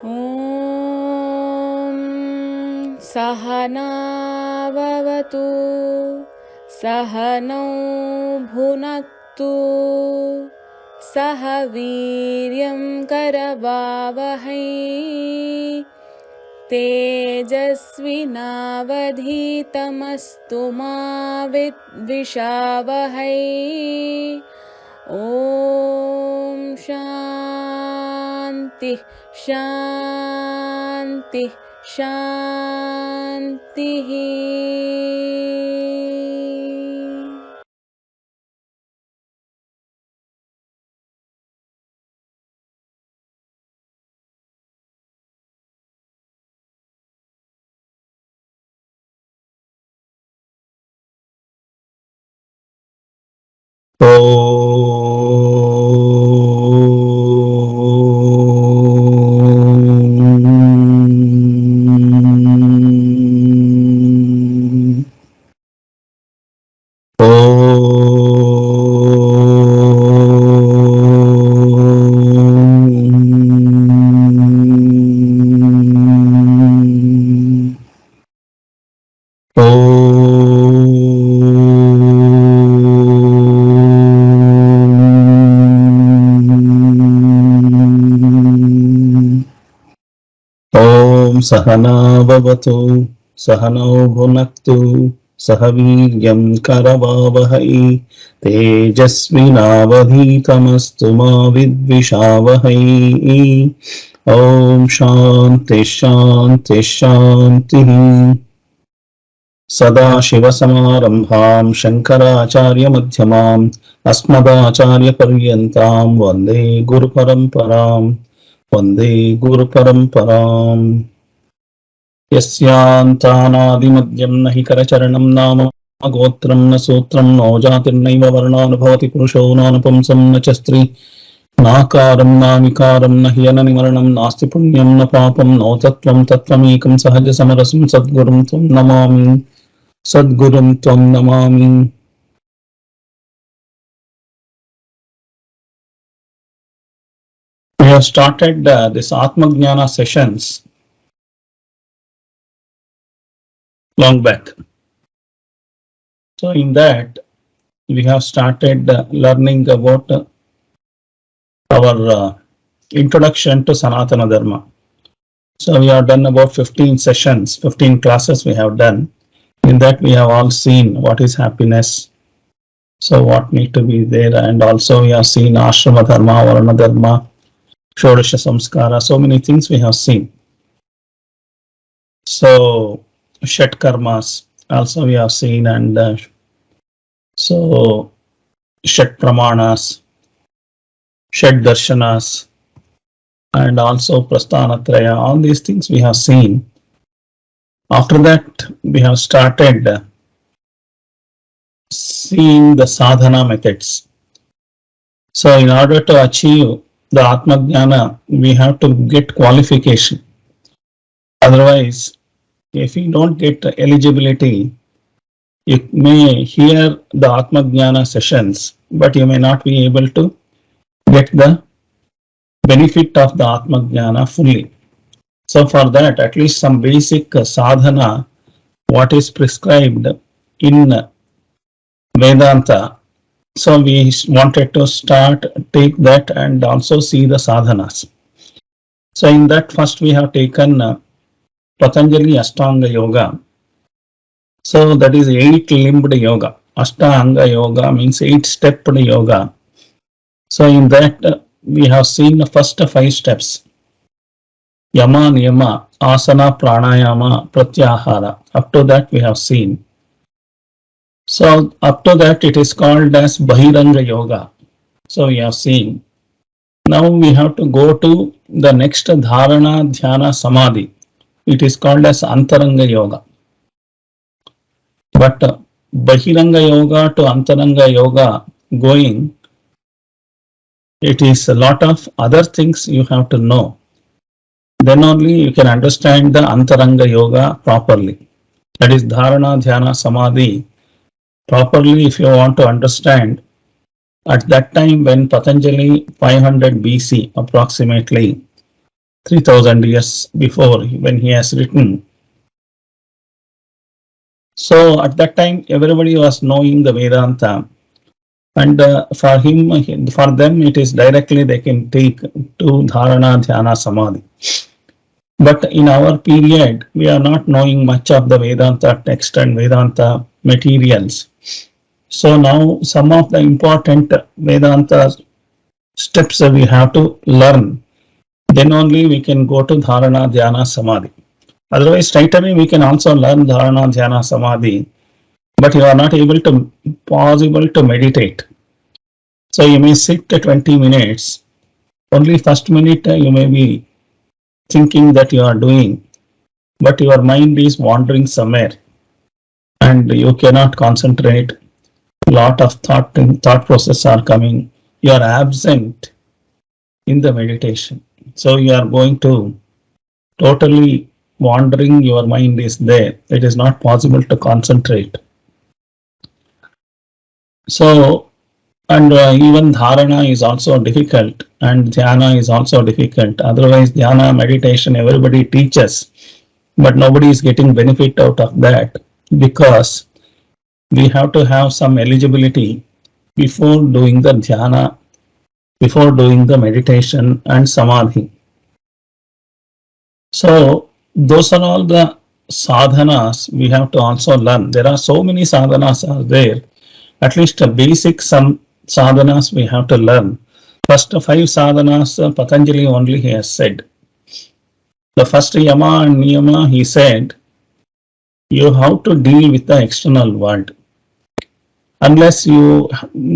Om Sahana Vavatu Sahanau Bhunaktu Sahaviryam Karavavahai Tejasvinavadhitamastu ma vidvishavahai. Om Shanti Shanti Shanti. Sahana Vavatu Sahanau Bhunaktu Sahaviryam Karavavahai Tejasvinavadhitamastu ma vidvishavahai. Om Shanti Shanti Shanti. Sada Shiva Samarambham Shankaracharya Madhyamam Asmadacharya Paryantam Vande Guru Paramparam Vande Guru Paramparam. Yasyantanadimadhyam nahi karacharanam nama gotram na sutram no jatirnaiva varnanubhavati purusho nanapamsam na chastri nakaram namikaram nahi ananimaranam nasti punyam na papam no tattvam tattvamekam sahaja samarasam sadgurum tvam namami sadgurum tvam namami. We have started this Atma Jnana sessions long back. So in that we have started learning about our introduction to Sanatana Dharma. So we have done about 15 sessions, 15 classes we have done. In that we have all seen what is happiness, so what need to be there, and also we have seen Ashrama Dharma, Varana Dharma, Shodasha Samskara, so many things we have seen. So Shat Karmas also we have seen, and so Shat Pramanas, Shat Darshanas, and also Prasthanatraya, all these things we have seen. After that, we have started seeing the sadhana methods. So in order to achieve the Atma Jnana, we have to get qualification. Otherwise, if you don't get eligibility, you may hear the Atma Jnana sessions, but you may not be able to get the benefit of the Atma Jnana fully. So for that, at least some basic sadhana, what is prescribed in Vedanta. So we wanted to take that and also see the sadhanas. So in that, first we have taken Patanjali Ashtanga Yoga. So that is 8-limbed yoga. Ashtanga Yoga means 8-stepped yoga. So in that we have seen the first 5 steps. Yama, Niyama, Asana, Pranayama, Pratyahara. Up to that we have seen. So up to that it is called as Bahiranga Yoga. So we have seen. Now we have to go to the next Dharana, Dhyana, Samadhi. It is called as Antaranga Yoga. But Bahiranga Yoga to Antaranga Yoga going, it is a lot of other things you have to know. Then only you can understand the Antaranga Yoga properly. That is Dharana, Dhyana, Samadhi. Properly, if you want to understand, at that time when Patanjali 500 BC approximately, 3,000 years before when he has written. So at that time, everybody was knowing the Vedanta, and for them, it is directly they can take to Dharana, Dhyana, Samadhi. But in our period, we are not knowing much of the Vedanta text and Vedanta materials. So now some of the important Vedanta steps that we have to learn. Then only we can go to Dharana, Dhyana, Samadhi. Otherwise, straight away we can also learn Dharana, Dhyana, Samadhi, but you are not possible to meditate. So you may sit 20 minutes. Only first minute you may be thinking that you are doing, but your mind is wandering somewhere, and you cannot concentrate. Lot of thought process are coming. You are absent in the meditation. So you are going to totally wandering, your mind is there. It is not possible to concentrate. So, and even dharana is also difficult, and dhyana is also difficult. Otherwise, dhyana, meditation, everybody teaches, but nobody is getting benefit out of that, because we have to have some eligibility before doing the dhyana, before doing the meditation and samadhi. So those are all the sadhanas we have to also learn. There are so many sadhanas are there. At least a basic some sadhanas we have to learn. First 5 sadhanas Patanjali only he has said. The first yama and niyama he said, you have to deal with the external world. Unless you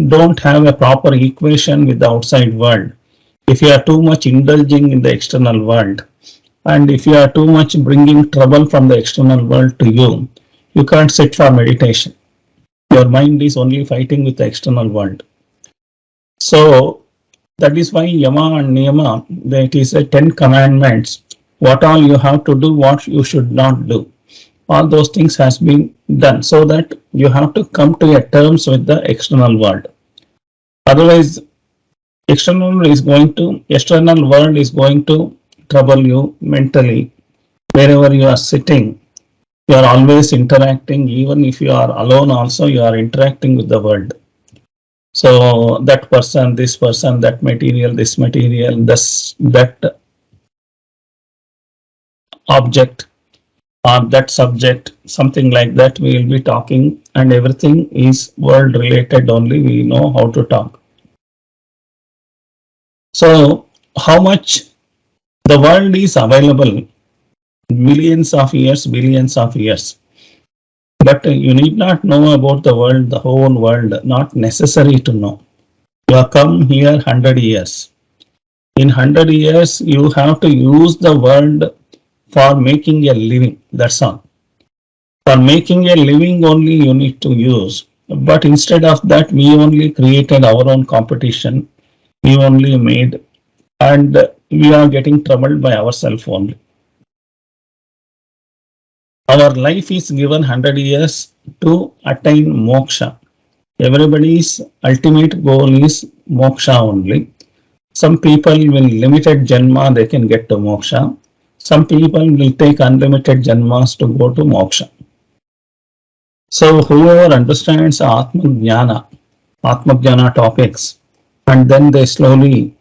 don't have a proper equation with the outside world, if you are too much indulging in the external world, and if you are too much bringing trouble from the external world to you, you can't sit for meditation. Your mind is only fighting with the external world. So that is why yama and niyama, that is a 10 commandments, what all you have to do, what you should not do. All those things has been done so that you have to come to a terms with the external world. Otherwise, external world is going to trouble you mentally. Wherever you are sitting, you are always interacting. Even if you are alone also, you are interacting with the world. So that person, this person, that material, this material, that object, or that subject, something like that we will be talking, and everything is world related only. We know how to talk. So how much the world is available, millions of years, billions of years, but you need not know about the world, the whole world, not necessary to know. You have come here 100 years. In 100 years, you have to use the world for making a living. That's all. For making a living only you need to use. But instead of that, we only created our own competition. We only made, and we are getting troubled by ourselves only. Our life is given 100 years to attain moksha. Everybody's ultimate goal is moksha only. Some people will limited janma, they can get to moksha. Some people will take unlimited janmas to go to moksha. So whoever understands Atma Jnana topics, and then they slowly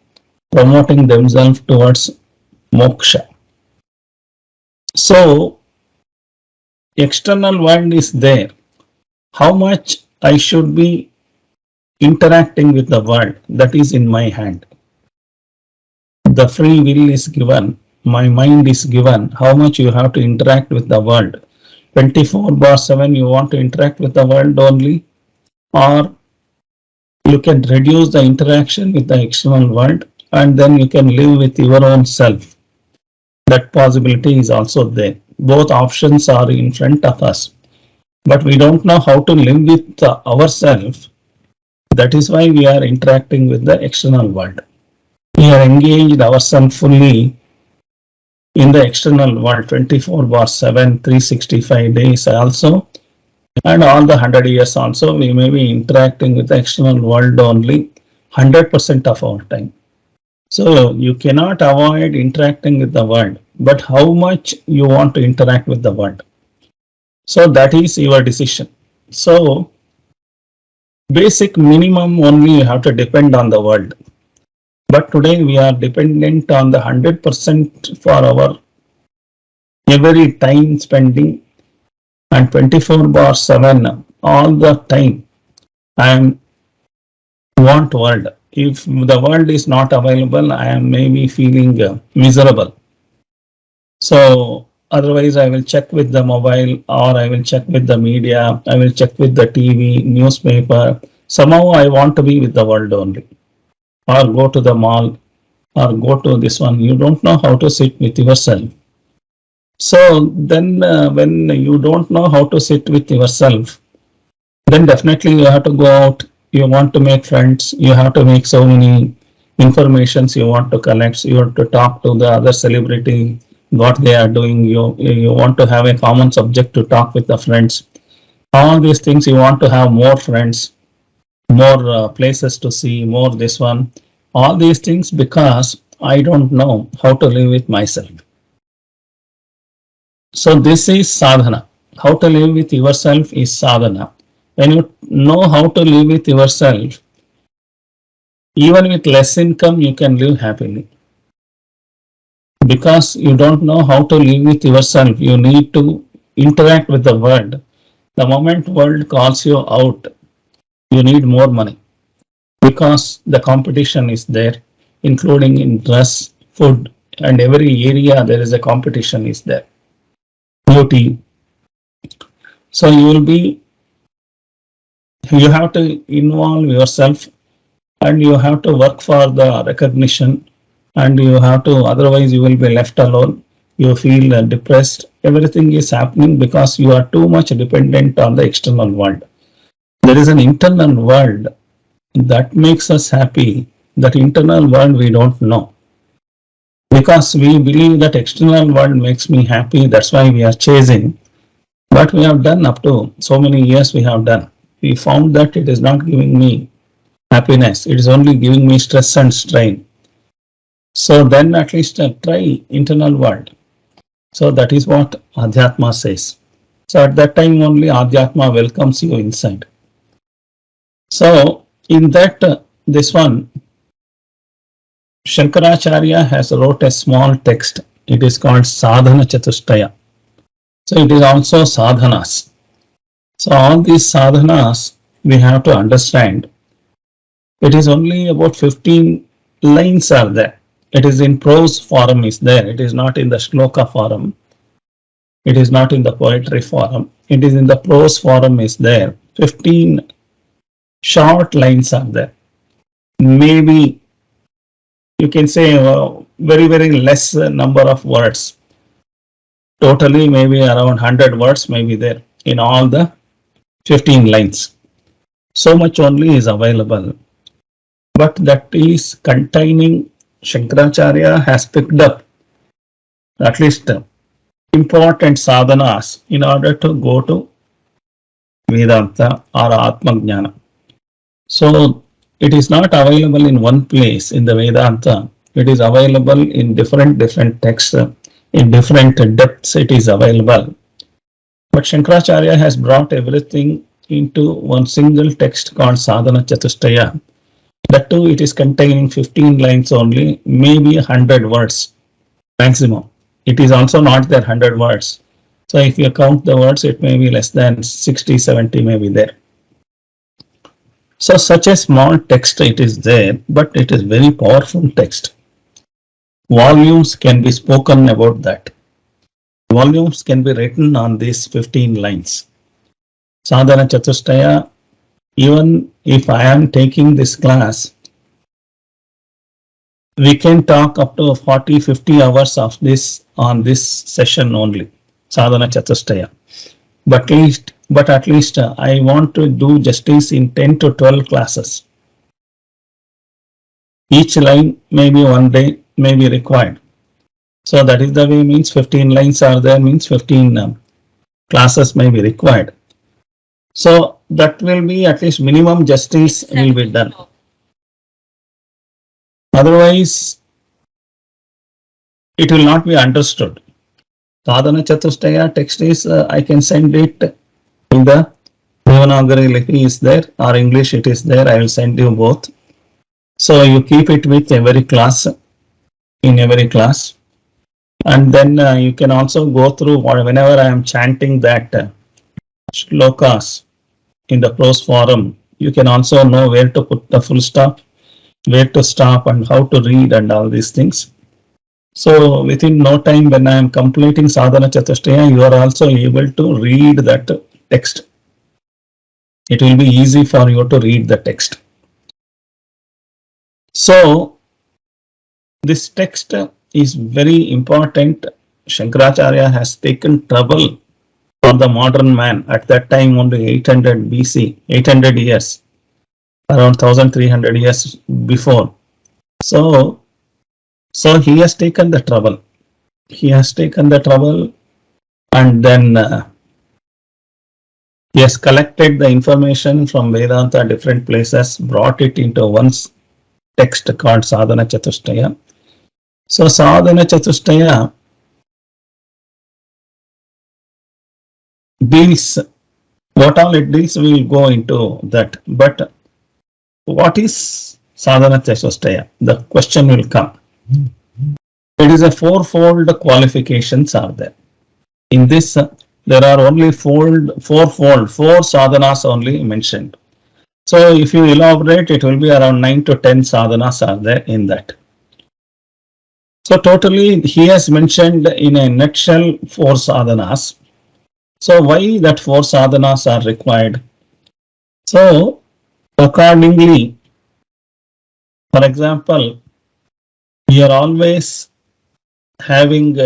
promoting themselves towards moksha. So external world is there. How much I should be interacting with the world, that is in my hand. The free will is given. My mind is given. How much you have to interact with the world. 24/7 you want to interact with the world only, or you can reduce the interaction with the external world and then you can live with your own self. That possibility is also there. Both options are in front of us, but we don't know how to live with ourselves. That is why we are interacting with the external world. We are engaged ourselves fully in the external world 24/7, 365 days also, and all the 100 years also we may be interacting with the external world only 100% of our time. So you cannot avoid interacting with the world, but how much you want to interact with the world. So that is your decision. So basic minimum only you have to depend on the world. But today we are dependent on the 100% for our every time spending, and 24/7 all the time I am want world. If the world is not available, I am maybe feeling miserable. So otherwise I will check with the mobile, or I will check with the media, I will check with the TV, newspaper. Somehow I want to be with the world only, or go to the mall, or go to this one. You don't know how to sit with yourself. So then when you don't know how to sit with yourself, then definitely you have to go out. You want to make friends. You have to make so many informations you want to collect. You want to talk to the other celebrity, what they are doing. You want to have a common subject to talk with the friends. All these things you want to have more friends, more places to see, more this one. All these things because I don't know how to live with myself. So this is sadhana. How to live with yourself is sadhana. When you know how to live with yourself, even with less income, you can live happily. Because you don't know how to live with yourself, you need to interact with the world. The moment world calls you out, you need more money. Because the competition is there, including in dress, food, and every area there is a competition is there. Beauty. So you have to involve yourself, and you have to work for the recognition, and you have to, otherwise you will be left alone. You feel depressed. Everything is happening because you are too much dependent on the external world. There is an internal world that makes us happy. That internal world we don't know, because we believe that external world makes me happy. That's why we are chasing. But we have done up to so many years we have done. We found that it is not giving me happiness. It is only giving me stress and strain. So then at least try internal world. So that is what Adhyatma says. So at that time only Adhyatma welcomes you inside. So in that this one, Shankaracharya has wrote a small text. It is called Sadhana Chatushtaya. So it is also sadhanas. So all these sadhanas we have to understand. It is only about 15 lines are there. It is in prose form is there. It is not in the shloka form. It is not in the poetry form. It is in the prose form is there. 15 short lines are there. Maybe you can say very, very less number of words. Totally maybe around 100 words may be there in all the 15 lines. So much only is available. But that is containing, Shankaracharya has picked up at least important sadhanas in order to go to Vedanta or Atma Jnana. So it is not available in one place in the Vedanta. It is available in different texts, in different depths it is available. But Shankaracharya has brought everything into one single text called Sadhana Chatushtaya. That too, it is containing 15 lines only, maybe 100 words maximum. It is also not there 100 words. So if you count the words, it may be less than 60, 70 may be there. So such a small text it is there, but it is very powerful text. Volumes can be spoken about that. Volumes can be written on these 15 lines. Sadhana Chatushtaya, even if I am taking this class, we can talk up to 40, 50 hours of this on this session only, Sadhana Chatushtaya. But at least I want to do justice in 10 to 12 classes. Each line maybe one day may be required. So that is the way, means 15 lines are there, means 15 classes may be required. So that will be at least minimum justice will be done. Otherwise, it will not be understood. Sadhana Chatushtaya text is, I can send it in the Devanagari Lipi is there, or English it is there. I will send you both. So you keep it with every class, in every class. And then you can also go through whenever I am chanting that shlokas in the prose forum, you can also know where to put the full stop, where to stop, and how to read and all these things. So within no time, when I am completing Sadhana Chatushtaya, you are also able to read that text. It will be easy for you to read the text. So this text is very important. Shankaracharya has taken trouble for the modern man. At that time, only 800 BC, 800 years, around 1300 years before. So he has taken the trouble. He has taken the trouble, and then he has collected the information from Vedanta, different places, brought it into one text called Sadhana Chatushtaya. So Sadhana Chatushtaya deals, what all it deals, we will go into that. But what is Sadhana Chatushtaya? The question will come. It is a fourfold qualifications are there. In this, there are only four sadhanas only mentioned. So if you elaborate, it will be around 9 to 10 sadhanas are there in that. So totally he has mentioned in a nutshell 4 sadhanas. So why that 4 sadhanas are required? So accordingly, for example, we are always having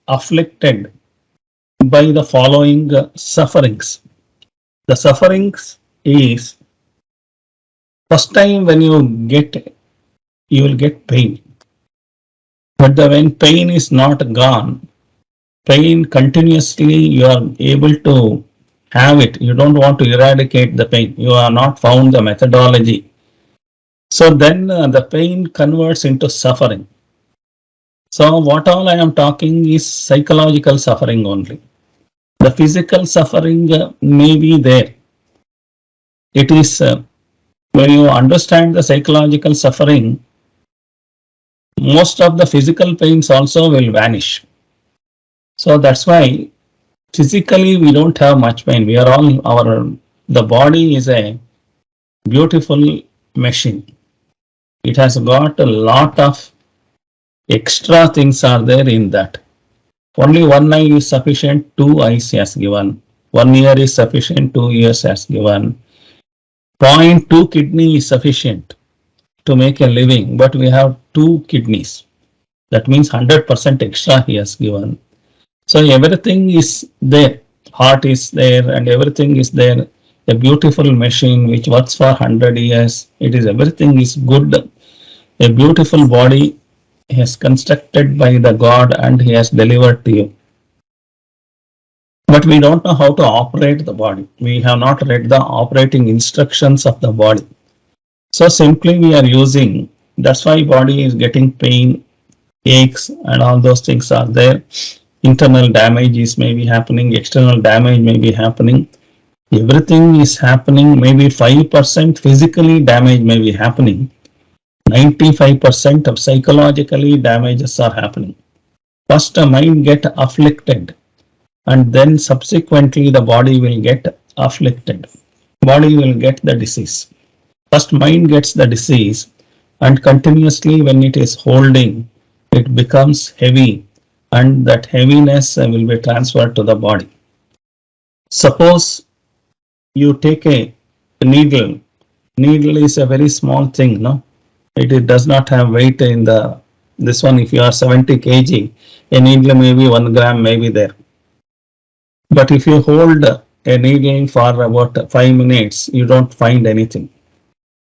afflicted by the following sufferings. The sufferings is, first time when you will get pain. But when pain is not gone, pain continuously you are able to have it. You don't want to eradicate the pain. You are not found the methodology. So then the pain converts into suffering. So what all I am talking is psychological suffering only. The physical suffering may be there. It is when you understand the psychological suffering, most of the physical pains also will vanish. So that's why physically we don't have much pain. We are all, the body is a beautiful machine. It has got a lot of extra things are there in that. Only one eye is sufficient, 2 eyes has given. 1 ear is sufficient, 2 ears has given. 0.2 kidney is sufficient to make a living, but we have 2 kidneys. That means 100% extra he has given. So everything is there. Heart is there and everything is there. A beautiful machine which works for 100 years. It is, everything is good. A beautiful body has constructed by the God and he has delivered to you. But we don't know how to operate the body. We have not read the operating instructions of the body. So simply we are using, that's why body is getting pain, aches and all those things are there. Internal damages may be happening, external damage may be happening. Everything is happening, maybe 5% physically damage may be happening. 95% of psychologically damages are happening. First the mind get afflicted and then subsequently the body will get afflicted. Body will get the disease. First mind gets the disease and continuously when it is holding, it becomes heavy and that heaviness will be transferred to the body. Suppose you take a needle. Needle is a very small thing, no? It does not have weight in this one. If you are 70 kg, a needle may be 1 gram may be there. But if you hold a needle for about 5 minutes, you don't find anything.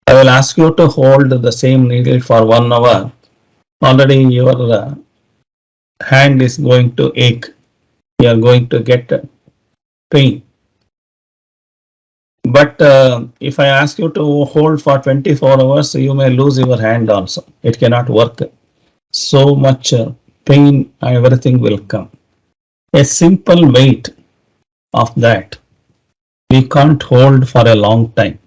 I will ask you to hold the same needle for 1 hour. Already your hand is going to ache. You are going to get pain. But if I ask you to hold for 24 hours, you may lose your hand also. It cannot work. So much pain, everything will come. A simple weight of that we can't hold for a long time.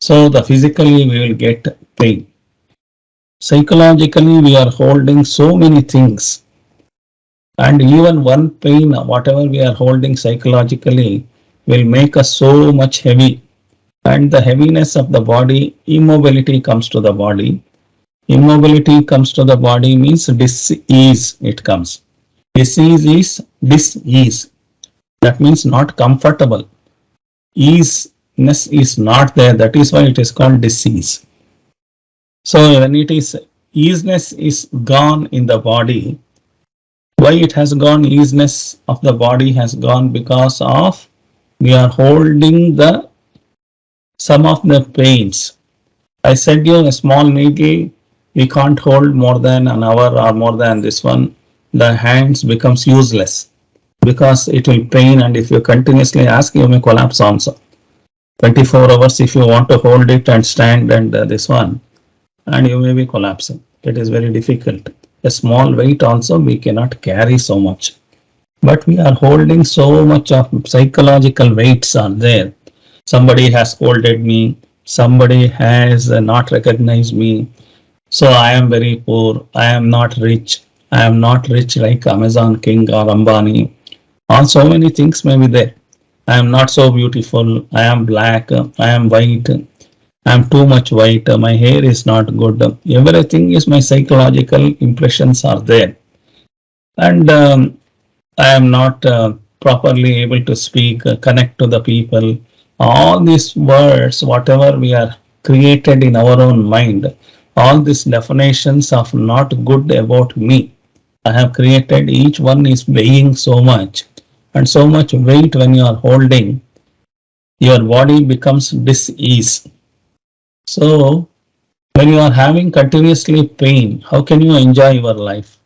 So the physically we will get pain. Psychologically we are holding so many things, and even one pain, whatever we are holding psychologically, will make us so much heavy. And the heaviness of the body, immobility comes to the body. Immobility comes to the body means dis-ease it comes. Disease is dis-ease. That means not comfortable. Easiness is not there. That is why it is called disease. So when it is easiness is gone in the body, why it has gone? Easiness of the body has gone because of we are holding the some of the pains. I said you a small needle we can't hold more than an hour or more than this one. The hands becomes useless because it will pain, and if you continuously ask, you may collapse also. 24 hours if you want to hold it and stand and this one, and you may be collapsing. It is very difficult. A small weight also we cannot carry so much. But we are holding so much of psychological weights are there. Somebody has scolded me. Somebody has not recognized me. So I am very poor. I am not rich. I am not rich like Amazon King or Ambani. All so many things may be there. I am not so beautiful. I am black. I am white. I am too much white. My hair is not good. Everything is my psychological impressions are there. And I am not properly able to speak, connect to the people. All these words, whatever we are created in our own mind, all these definitions of not good about me, I have created, each one is weighing so much. And so much weight when you are holding, your body becomes dis-ease. So when you are having continuously pain, how can you enjoy your life?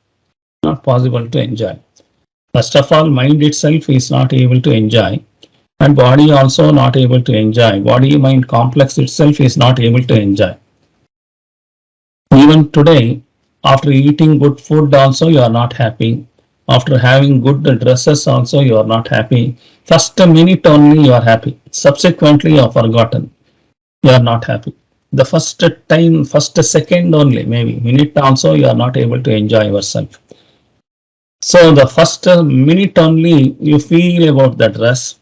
Not possible to enjoy. First of all, mind itself is not able to enjoy, and body also not able to enjoy. Body-mind complex itself is not able to enjoy. Even today, after eating good food also you are not happy. After having good dresses also you are not happy. First minute only you are happy. Subsequently you are forgotten. You are not happy. The first time, first second only, maybe minute also you are not able to enjoy yourself. So the first minute only you feel about the dress.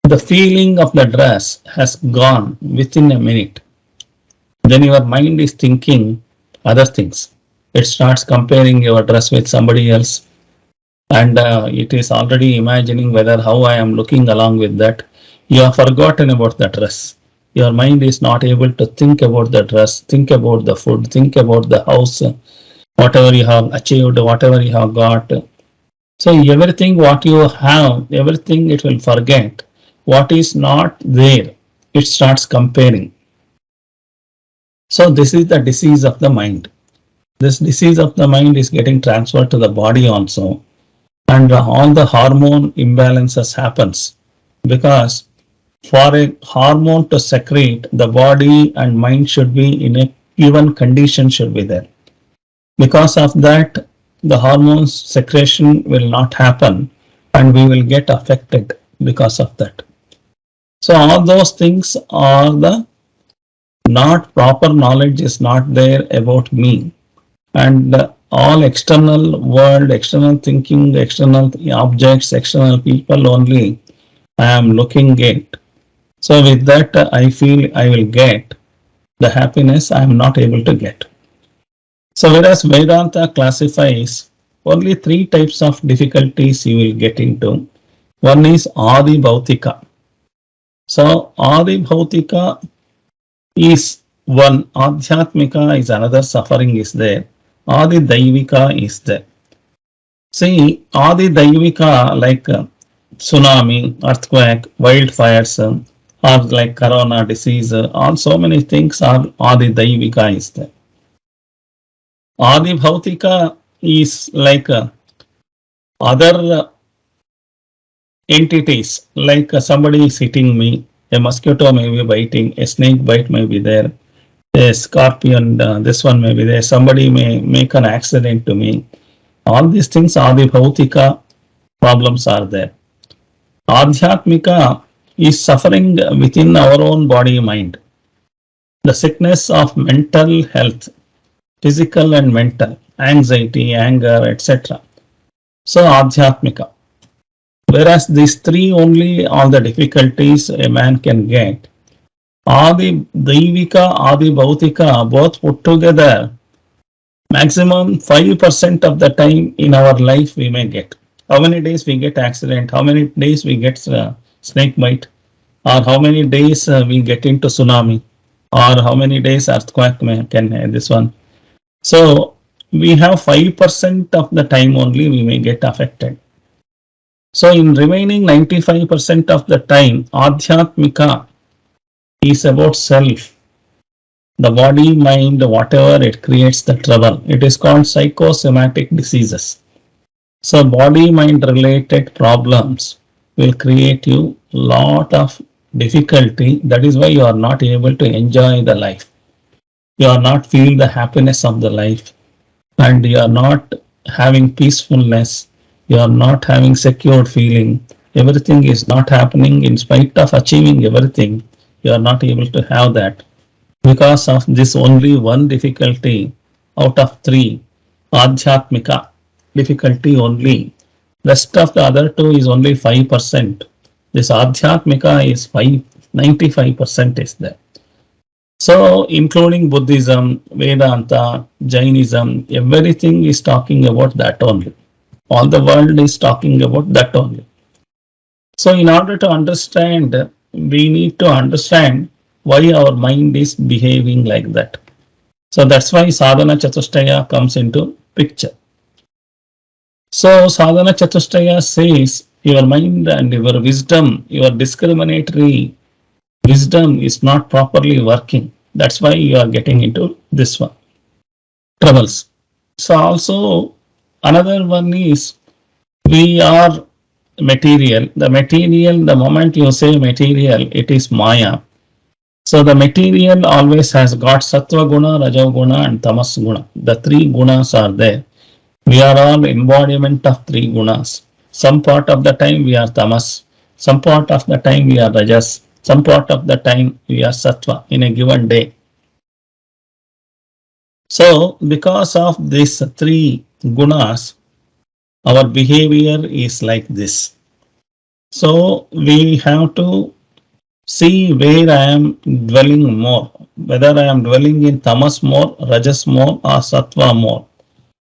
The feeling of the dress has gone within a minute. Then your mind is thinking other things. It starts comparing your dress with somebody else, and it is already imagining whether how I am looking along with that. You have forgotten about the dress. Your mind is not able to think about the dress, think about the food, think about the house, whatever you have achieved, whatever you have got. So everything what you have, everything it will forget. What is not there, it starts comparing. So this is the disease of the mind. This disease of the mind is getting transferred to the body also, and all the hormone imbalances happens, because for a hormone to secrete, the body and mind should be in a given condition should be there. Because of that, the hormones secretion will not happen, and we will get affected because of that. So all those things are the not proper knowledge is not there about me, and all external world, external thinking, external objects, external people only I am looking at. So with that I feel I will get the happiness I am not able to get. So whereas Vedanta classifies only three types of difficulties you will get into. One is Adi Bhautika. So Adi Bhautika is one, Adhyatmika is another, suffering is there. Adi Daivika is there. See, Adi Daivika like tsunami, earthquake, wildfires, or like corona disease, all so many things are Adi Daivika is there. Adi Bhautika is like other entities, like somebody is hitting me, a mosquito may be biting, a snake bite may be there, a scorpion, this one may be there, somebody may make an accident to me. All these things are the bhautika problems are there. Adhyatmika is suffering within our own body mind. The sickness of mental health, physical and mental, anxiety, anger, etc. So Adhyatmika. Whereas these three only are the difficulties a man can get. Adi Daivika, Adi Bhautika, both put together, maximum 5% of the time in our life we may get. How many days we get accident, how many days we get snake bite, or how many days we get into tsunami, or how many days earthquake can this one. So we have 5% of the time only we may get affected. So in remaining 95% of the time, Adhyatmika is about self. The body, mind, whatever, it creates the trouble. It is called psychosomatic diseases. So body mind related problems will create you lot of difficulty. That is why you are not able to enjoy the life. You are not feel the happiness of the life, and you are not having peacefulness. You are not having secured feeling. Everything is not happening in spite of achieving everything. You are not able to have that because of this only one difficulty out of three, Adhyatmika difficulty only. Rest of the other two is only 5%. This Adhyatmika is 95% is there. So including Buddhism, Vedanta, Jainism, everything is talking about that only. All the world is talking about that only. So in order to understand, we need to understand why our mind is behaving like that. So that's why Sadhana Chatushtaya comes into picture. So Sadhana Chatushtaya says your mind and your wisdom, your discriminatory wisdom is not properly working. That's why you are getting into this one, troubles. So also another one is we are material. The material, the moment you say material, it is Maya. So the material always has got Sattva Guna, Raja Guna and Tamas Guna. The three gunas are there. We are all embodiment of three gunas. Some part of the time we are Tamas. Some part of the time we are Rajas. Some part of the time we are Sattva in a given day. So because of these three gunas, our behavior is like this. So we have to see where I am dwelling more, whether I am dwelling in Tamas more, Rajas more or Sattva more.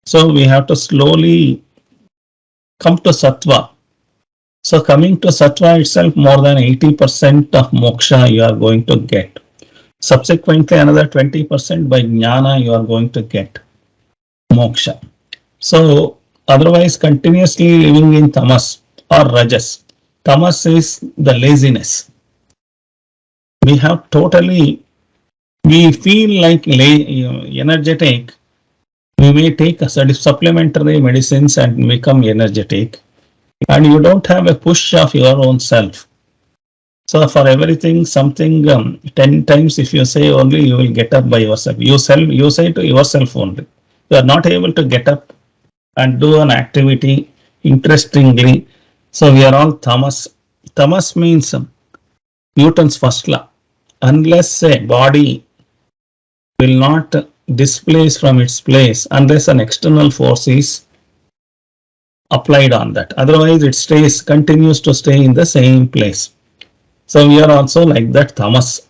So we have to slowly come to Sattva. So coming to Sattva itself, more than 80% of moksha you are going to get. Subsequently another 20% by jnana you are going to get moksha. So otherwise continuously living in Tamas or Rajas. Tamas is the laziness. We have totally, we feel like energetic. We may take a supplementary medicines and become energetic, and you don't have a push of your own self. So for everything, something 10 times if you say only, you will get up by yourself. You say to yourself only. You are not able to get up and do an activity interestingly. So we are all tamas. Tamas means Newton's first law. Unless a body will not displace from its place, unless an external force is applied on that. Otherwise it continues to stay in the same place. So we are also like that tamas.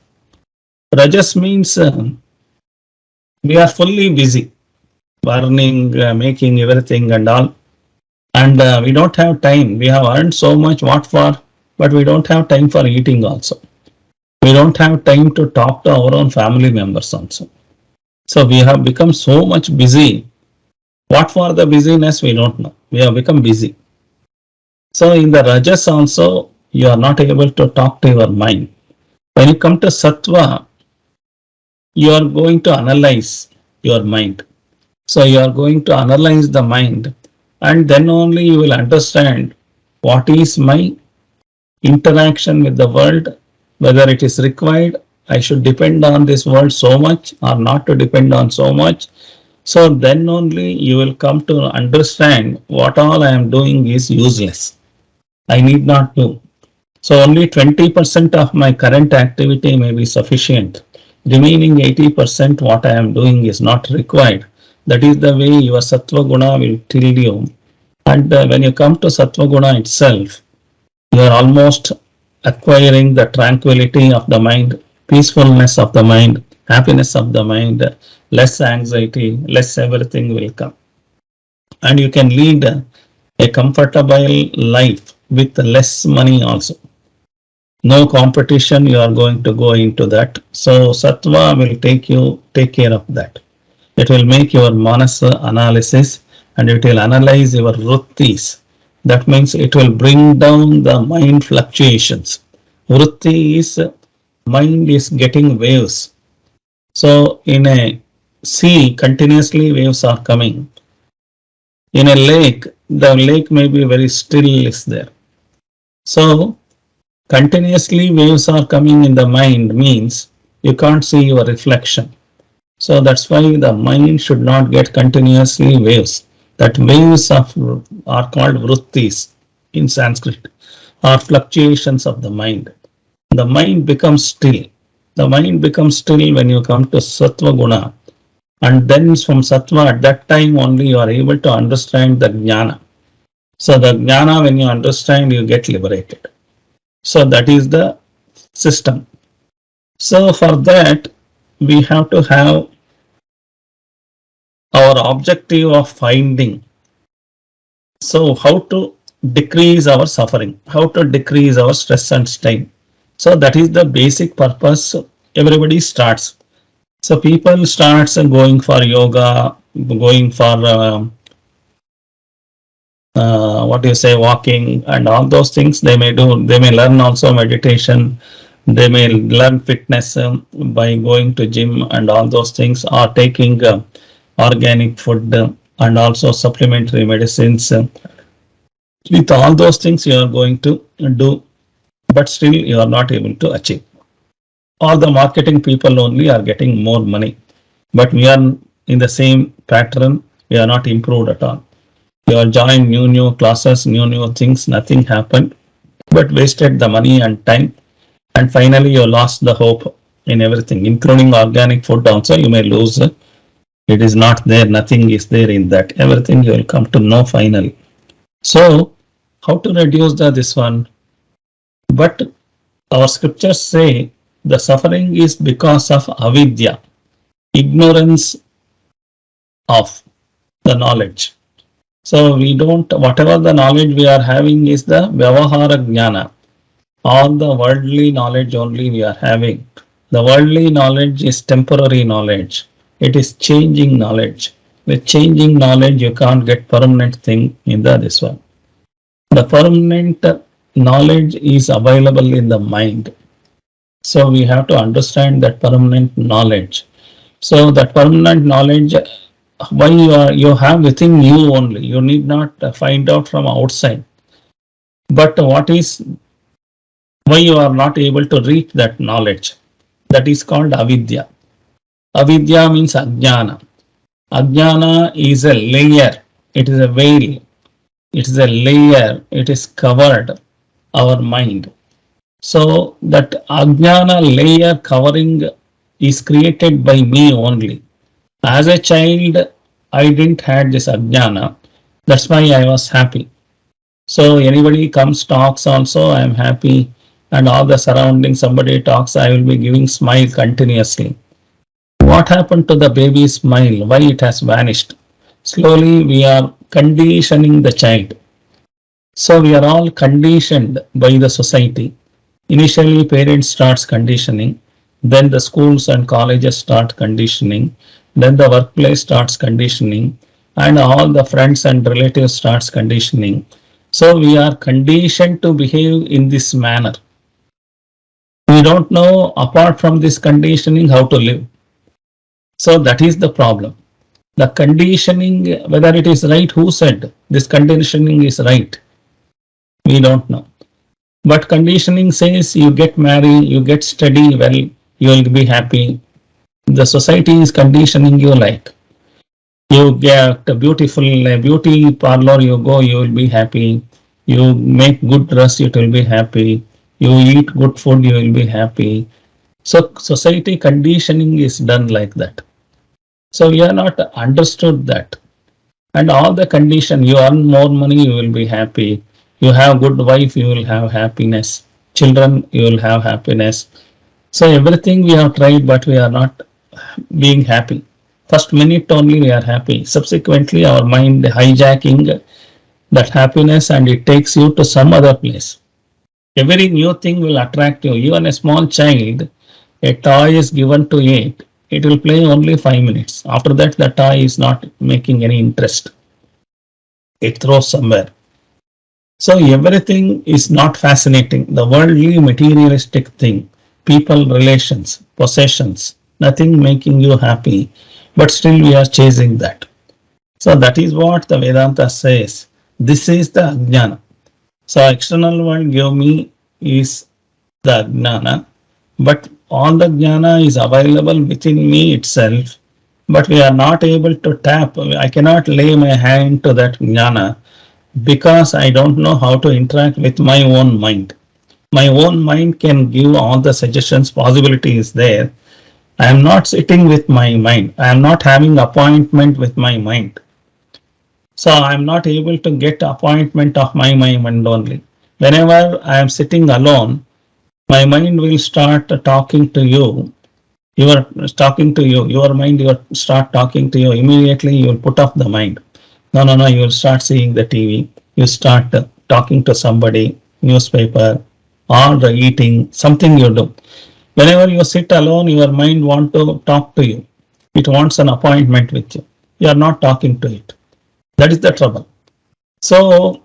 Rajas means we are fully busy, burning, making everything and all. And we don't have time. We have earned so much, what for? But we don't have time for eating also. We don't have time to talk to our own family members also. So we have become so much busy. What for the busyness, we don't know. We have become busy. So in the Rajas also, you are not able to talk to your mind. When you come to Sattva, you are going to analyze your mind. So you are going to analyze the mind, and then only you will understand what is my interaction with the world, whether it is required I should depend on this world so much or not to depend on so much. So then only you will come to understand what all I am doing is useless. I need not do. So only 20% of my current activity may be sufficient. Remaining 80% what I am doing is not required. That is the way your Sattva Guna will tell you. And when you come to Sattva Guna itself, you are almost acquiring the tranquility of the mind, peacefulness of the mind, happiness of the mind, less anxiety, less everything will come. And you can lead a comfortable life with less money also. No competition, you are going to go into that. So Sattva will take care of that. It will make your manasa analysis and it will analyze your vrittis. That means it will bring down the mind fluctuations. Vritti is mind is getting waves. So in a sea, continuously waves are coming. In a lake, the lake may be very still is there. So continuously waves are coming in the mind means you can't see your reflection. So that's why the mind should not get continuously waves. That waves are called vrittis in Sanskrit, or fluctuations of the mind. The mind becomes still. The mind becomes still when you come to Sattva Guna. And then from Sattva, at that time only you are able to understand the Jnana. So the Jnana, when you understand, you get liberated. So that is the system. So for that, we have to have our objective of finding. So how to decrease our suffering, how to decrease our stress and strain. So that is the basic purpose. Everybody starts. So people starts going for yoga, going for walking and all those things they may do. They may learn also meditation. They may learn fitness by going to gym and all those things, or taking organic food and also supplementary medicines. With all those things you are going to do, but still you are not able to achieve. All the marketing people only are getting more money, but we are in the same pattern. We are not improved at all. You are joined new classes, new things, nothing happened, but wasted the money and time, and finally you lost the hope in everything, including organic food also. You may lose. It is not there, nothing is there in that. Everything you will come to know finally. So, how to reduce this one? But our scriptures say the suffering is because of avidya, ignorance of the knowledge. So we don't, whatever the knowledge we are having is the vyavahara jnana. All the worldly knowledge only we are having. The worldly knowledge is temporary knowledge. It is changing knowledge. With changing knowledge, you can't get permanent thing in this one. The permanent knowledge is available in the mind. So we have to understand that permanent knowledge. So that permanent knowledge, why you have within you only. You need not find out from outside. But why you are not able to reach that knowledge? That is called avidya. Avidya means ajnana. Ajnana is a layer. It is a veil. It is a layer. It is covered our mind. So that ajnana layer covering is created by me only. As a child, I didn't have this ajnana. That's why I was happy. So anybody comes, talks also, I am happy. And all the surroundings, somebody talks, I will be giving smile continuously. What happened to the baby's smile? Why it has vanished? Slowly we are conditioning the child. So we are all conditioned by the society. Initially parents starts conditioning, then the schools and colleges start conditioning, then the workplace starts conditioning, and all the friends and relatives starts conditioning. So we are conditioned to behave in this manner. We don't know apart from this conditioning how to live. So that is the problem. The conditioning, whether it is right, who said this conditioning is right? We don't know. But conditioning says you get married, you get study well, you will be happy. The society is conditioning you like, you get a beautiful beauty parlor, you go, you will be happy. You make good dress, it will be happy. You eat good food, you will be happy. So society conditioning is done like that. So we are not understood that. And all the condition, you earn more money, you will be happy. You have good wife, you will have happiness. Children, you will have happiness. So everything we have tried, but we are not being happy. First minute only we are happy. Subsequently, our mind hijacking that happiness and it takes you to some other place. Every new thing will attract you. Even a small child, a toy is given to it, it will play only 5 minutes. After that, the toy is not making any interest. It throws somewhere. So everything is not fascinating. The worldly materialistic thing, people, relations, possessions, nothing making you happy, but still we are chasing that. So that is what the Vedanta says. This is the ajnana. So external world give me is the ajnana, but all the jnana is available within me itself, but we are not able to tap. I cannot lay my hand to that jnana because I don't know how to interact with my own mind. My own mind can give all the suggestions, possibilities there. I am not sitting with my mind. I am not having appointment with my mind. So I am not able to get appointment of my mind only. Whenever I am sitting alone, my mind will start talking to you. You are talking to you. Your mind will start talking to you. Immediately you will put off the mind. No. You will start seeing the TV. You start talking to somebody, newspaper, or eating, something you do. Whenever you sit alone, your mind wants to talk to you. It wants an appointment with you. You are not talking to it. That is the trouble. So,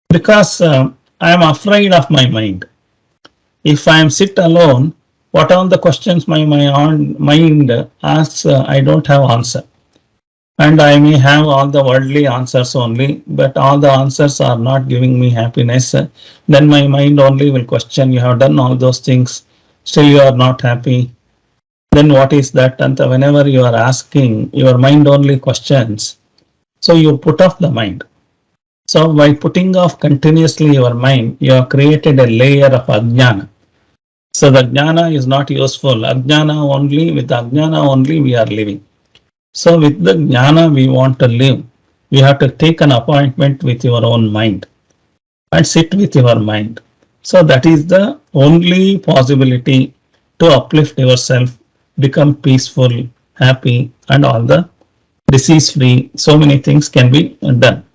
because I am afraid of my mind. If I am sit alone, what are the questions my mind asks, I don't have answer. And I may have all the worldly answers only, but all the answers are not giving me happiness. Then my mind only will question, you have done all those things, still you are not happy. Then what is that? And whenever you are asking, your mind only questions. So you put off the mind. So by putting off continuously your mind, you have created a layer of ajnana. So the jnana is not useful. Ajnana only, with ajnana only we are living. So with the jnana we want to live. We have to take an appointment with your own mind and sit with your mind. So that is the only possibility to uplift yourself, become peaceful, happy, and all the disease free. So many things can be done.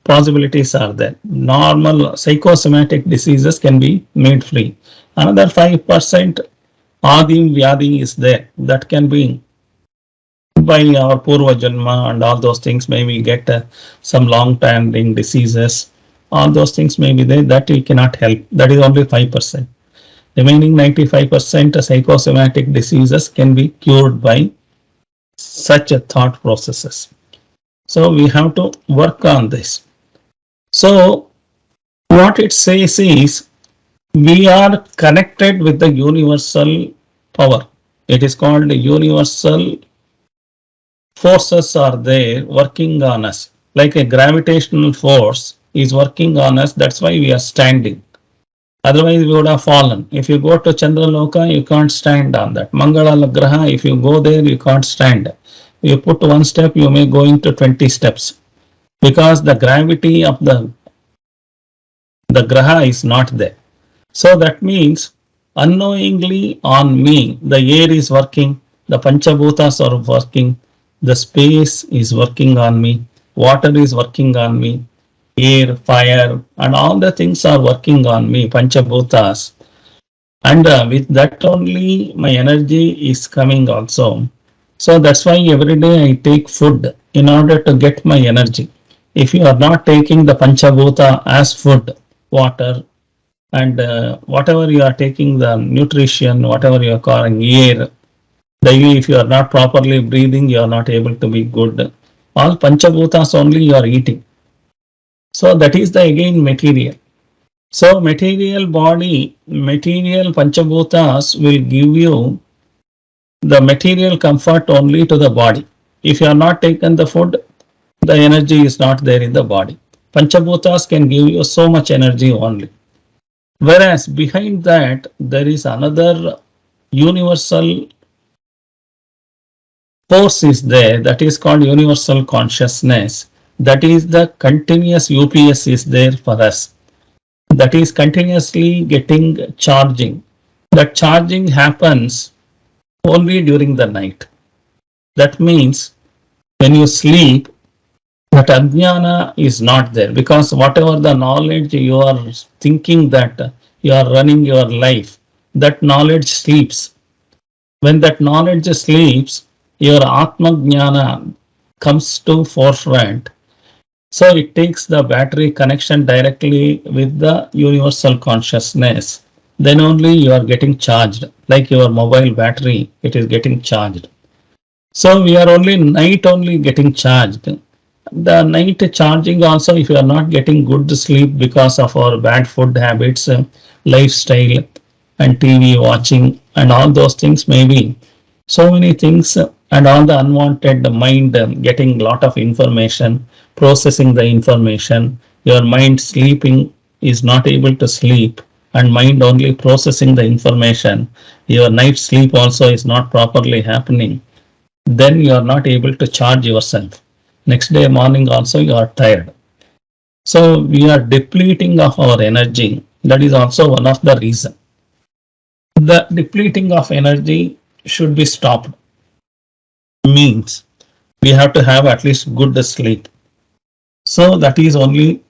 Possibilities are there. Normal psychosomatic diseases can be made free. Another 5% Adim Vyadi is there. That can be by our Purva Janma and all those things. Maybe get some long-standing diseases. All those things may be there that we cannot help. That is only 5%. Remaining 95% psychosomatic diseases can be cured by such a thought processes. So we have to work on this. So what it says is we are connected with the universal power. It is called universal forces are there working on us. Like a gravitational force is working on us. That's why we are standing. Otherwise, we would have fallen. If you go to Chandraloka, you can't stand on that. Mangala Graha, if you go there, you can't stand. You put one step, you may go into 20 steps. Because the gravity of the graha is not there. So that means unknowingly on me, the air is working, the Panchabhutas are working, the space is working on me, water is working on me, air, fire, and all the things are working on me, Panchabhutas. And with that only my energy is coming also. So that's why every day I take food in order to get my energy. If you are not taking the Panchabhuta as food, water, and whatever you are taking, the nutrition, whatever you are calling air, daily if you are not properly breathing, you are not able to be good. All Panchabhutas only you are eating. So that is the again material. So material body, material Panchabhutas will give you the material comfort only to the body. If you are not taken the food, the energy is not there in the body. Panchabhutas can give you so much energy only. Whereas behind that, there is another universal force is there, that is called universal consciousness. That is the continuous UPS is there for us. That is continuously getting charging. That charging happens only during the night. That means when you sleep, that ajnana is not there, because whatever the knowledge you are thinking that you are running your life, that knowledge sleeps. When that knowledge sleeps, your Atma Jnana comes to forefront. So it takes the battery connection directly with the universal consciousness. Then only you are getting charged, like your mobile battery, it is getting charged. So we are only night only getting charged. The night charging also, if you are not getting good sleep because of our bad food habits, lifestyle, and TV watching, and all those things, maybe so many things, and all the unwanted mind getting lot of information, processing the information, your mind sleeping is not able to sleep, and mind only processing the information, your night sleep also is not properly happening, then you are not able to charge yourself. Next day morning also you are tired. So we are depleting of our energy. That is also one of the reason. The depleting of energy should be stopped. Means we have to have at least good sleep. So that is only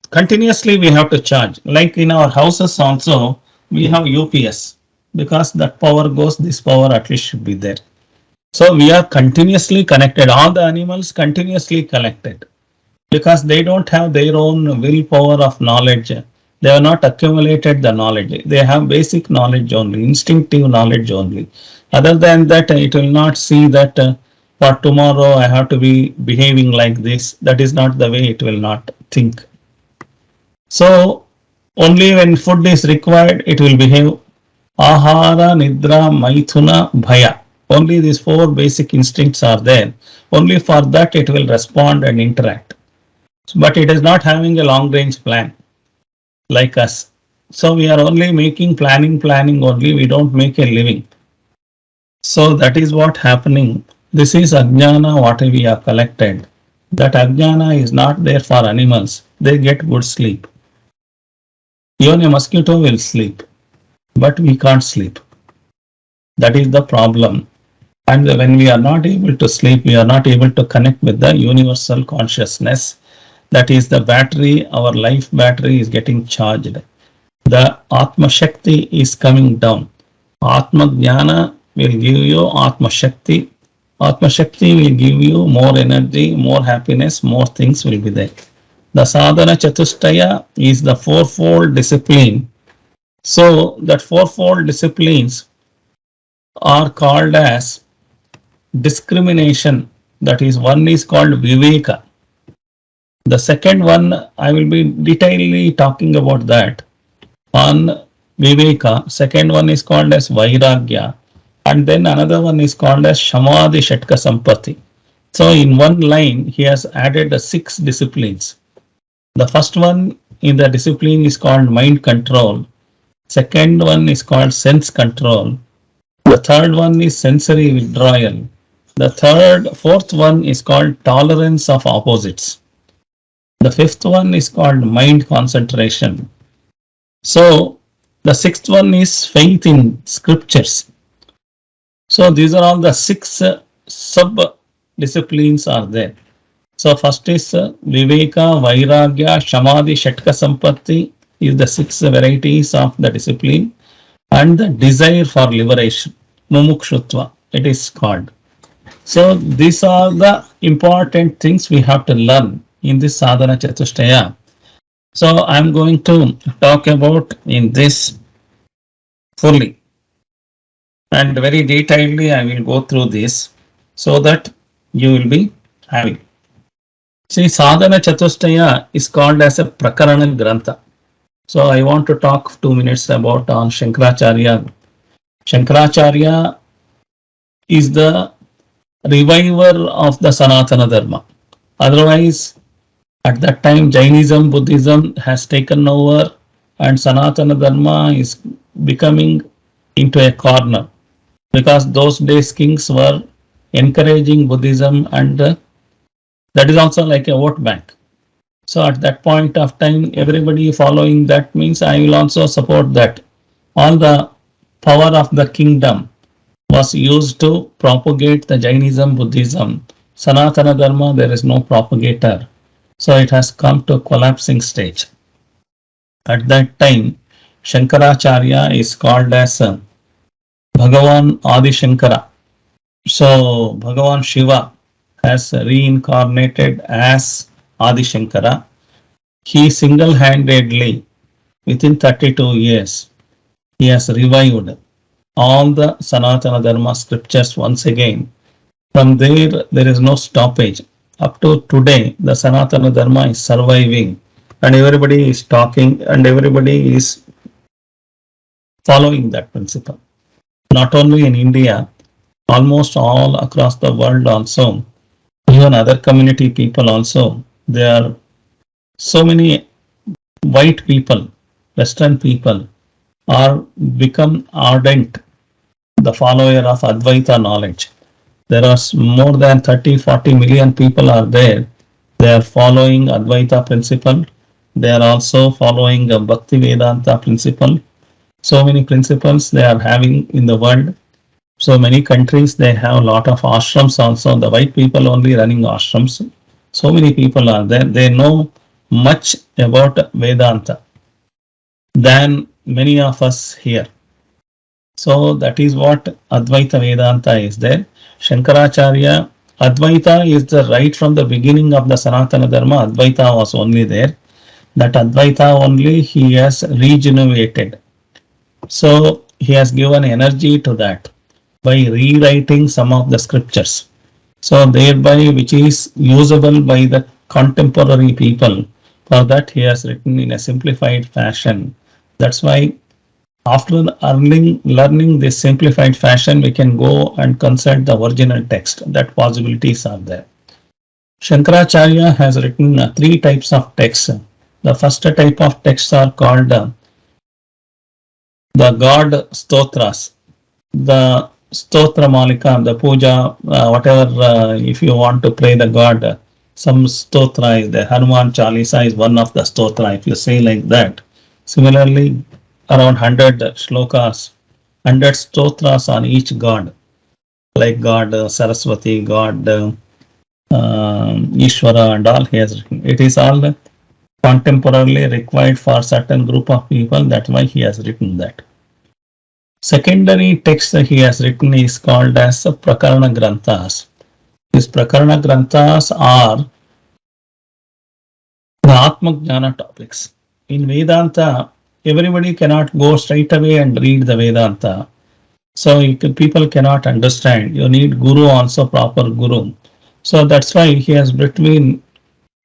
continuously we have to charge. Like in our houses also, we have UPS, because that power goes, this power at least should be there. So we are continuously connected. All the animals continuously connected, because they don't have their own willpower of knowledge. They have not accumulated the knowledge. They have basic knowledge only, instinctive knowledge only. Other than that, it will not see that for tomorrow I have to be behaving like this. That is not the way it will not think. So only when food is required, it will behave. Ahara, Nidra, Maithuna, Bhaya. Only these four basic instincts are there. Only for that it will respond and interact. But it is not having a long range plan like us. So we are only making planning only. We don't make a living. So that is what happening. This is ajnana what we have collected. That ajnana is not there for animals. They get good sleep. Even a mosquito will sleep, but we can't sleep. That is the problem. And when we are not able to sleep, we are not able to connect with the universal consciousness. That is the battery, our life battery is getting charged. The Atma Shakti is coming down. Atma Jnana will give you Atma Shakti. Atma Shakti will give you more energy, more happiness, more things will be there. The Sadhana Chatushtaya is the fourfold discipline. So that fourfold disciplines are called as discrimination. That is, one is called Viveka. The second one, I will be detailedly talking about that on Viveka. Second one is called as Vairagya. And then another one is called as Shama Shatka Sampatthi. So in one line, he has added 6 disciplines. The first one in the discipline is called mind control. Second one is called sense control. The third one is sensory withdrawal. The fourth one is called tolerance of opposites. The fifth one is called mind concentration. So the sixth one is faith in scriptures. So these are all the 6 sub disciplines are there. So first is Viveka, Vairagya, Shamadhi, Shatka Sampatthi is the 6 varieties of the discipline, and the desire for liberation, Mumukshutva, it is called. So these are the important things we have to learn in this Sadhana Chatushtaya. So I am going to talk about in this fully and very detailedly. I will go through this so that you will be having. See, Sadhana Chatushtaya is called as a Prakarana Grantha. So I want to talk 2 minutes about on Shankaracharya. Shankaracharya is the reviver of the Sanatana Dharma. Otherwise, at that time, Jainism, Buddhism has taken over and Sanatana Dharma is becoming into a corner, because those days kings were encouraging Buddhism, and that is also like a vote bank. So at that point of time, everybody following that means I will also support that. All the power of the kingdom was used to propagate the Jainism, Buddhism. Sanatana Dharma, there is no propagator. So it has come to a collapsing stage. At that time, Shankaracharya is called as Bhagavan Adi Shankara. So Bhagavan Shiva has reincarnated as Adi Shankara. He single-handedly, within 32 years, he has revived all the Sanatana Dharma scriptures once again. From there, there is no stoppage. Up to today, the Sanatana Dharma is surviving, and everybody is talking and everybody is following that principle. Not only in India, almost all across the world also, even other community people also, there are so many white people, Western people are become ardent, the follower of Advaita knowledge. There are more than 30-40 million people are there. They are following Advaita principle. They are also following a Bhakti Vedanta principle. So many principles they are having in the world. So many countries they have a lot of ashrams also. The white people only running ashrams. So many people are there. They know much about Vedanta than many of us here. So that is what Advaita Vedanta is there. Shankaracharya, Advaita is the right from the beginning of the Sanatana Dharma. Advaita was only there. That Advaita only he has regenerated. So he has given energy to that by rewriting some of the scriptures. So thereby which is usable by the contemporary people. For that he has written in a simplified fashion. That's why after learning this simplified fashion, we can go and consult the original text. That possibilities are there. Shankaracharya has written 3 types of texts. The first type of texts are called the God Stotras, the Stotra Malika, the Puja, whatever, if you want to pray the God, some Stotra is there. Hanuman Chalisa is one of the Stotra, if you say like that. Similarly, around 100 shlokas, 100 stotras on each god, like God Saraswati, God Ishvara and all he has written. It is all contemporarily required for certain group of people, that's why he has written that. Secondary text that he has written is called as Prakarana Granthas. These Prakarana Granthas are the Atma Jnana topics. In Vedanta, everybody cannot go straight away and read the Vedanta. So people cannot understand. You need Guru also, proper Guru. So that's why he has bridged